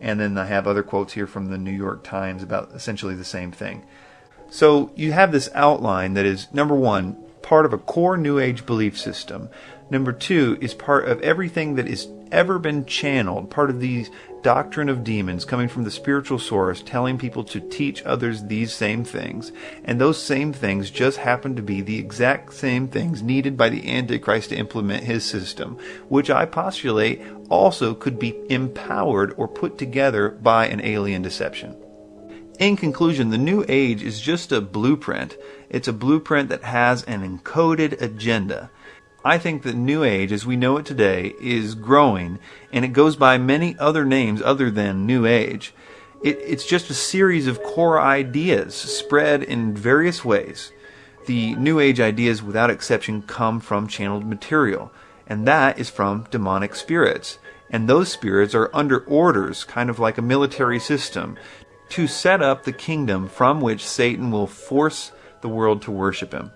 And then I have other quotes here from the New York Times about essentially the same thing. So you have this outline that is, number one, part of a core New Age belief system. Number two is part of everything that has ever been channeled, part of the doctrine of demons coming from the spiritual source, telling people to teach others these same things. And those same things just happen to be the exact same things needed by the Antichrist to implement his system, which I postulate also could be empowered or put together by an alien deception. In conclusion, the New Age is just a blueprint. It's a blueprint that has an encoded agenda. I think that New Age, as we know it today, is growing, and it goes by many other names other than New Age. It's just a series of core ideas spread in various ways. The New Age ideas, without exception, come from channeled material, and that is from demonic spirits. And those spirits are under orders, kind of like a military system, to set up the kingdom from which Satan will force the world to worship him.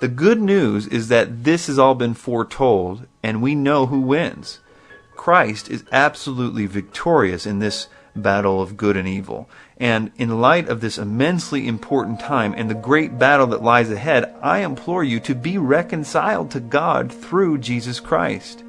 The good news is that this has all been foretold, and we know who wins. Christ is absolutely victorious in this battle of good and evil. And in light of this immensely important time and the great battle that lies ahead, I implore you to be reconciled to God through Jesus Christ.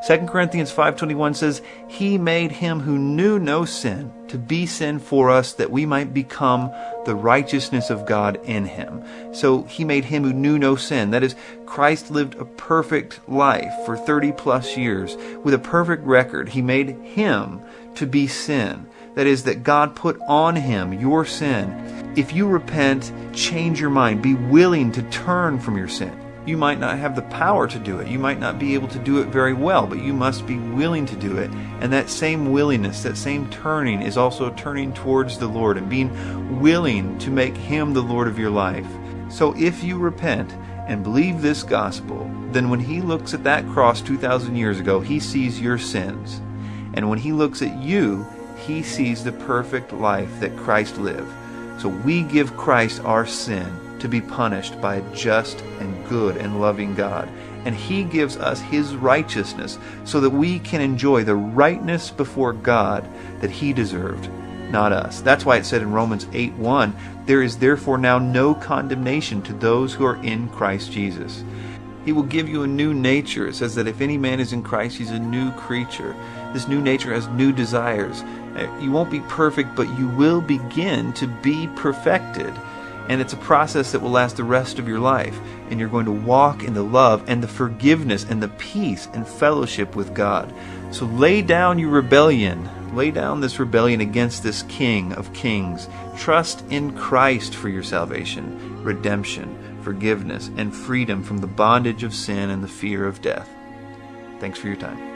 2 Corinthians 5:21 says, He made him who knew no sin to be sin for us, that we might become the righteousness of God in him. So he made him who knew no sin. That is, Christ lived a perfect life for 30 plus years with a perfect record. He made him to be sin. That is, that God put on him your sin. If you repent, change your mind, be willing to turn from your sin, You might not have the power to do it. You might not be able to do it very well, but you must be willing to do it. And that same willingness, that same turning is also turning towards the Lord and being willing to make Him the Lord of your life. So if you repent and believe this gospel, then when He looks at that cross 2,000 years ago, He sees your sins. And when He looks at you, He sees the perfect life that Christ lived. So we give Christ our sin to be punished by a just and good and loving God. And He gives us His righteousness so that we can enjoy the rightness before God that He deserved, not us. That's why it said in Romans 8:1, there is therefore now no condemnation to those who are in Christ Jesus. He will give you a new nature. It says that if any man is in Christ, he's a new creature. This new nature has new desires. You won't be perfect, but you will begin to be perfected. And it's a process that will last the rest of your life. And you're going to walk in the love and the forgiveness and the peace and fellowship with God. So lay down your rebellion. Lay down this rebellion against this King of Kings. Trust in Christ for your salvation, redemption, forgiveness, and freedom from the bondage of sin and the fear of death. Thanks for your time.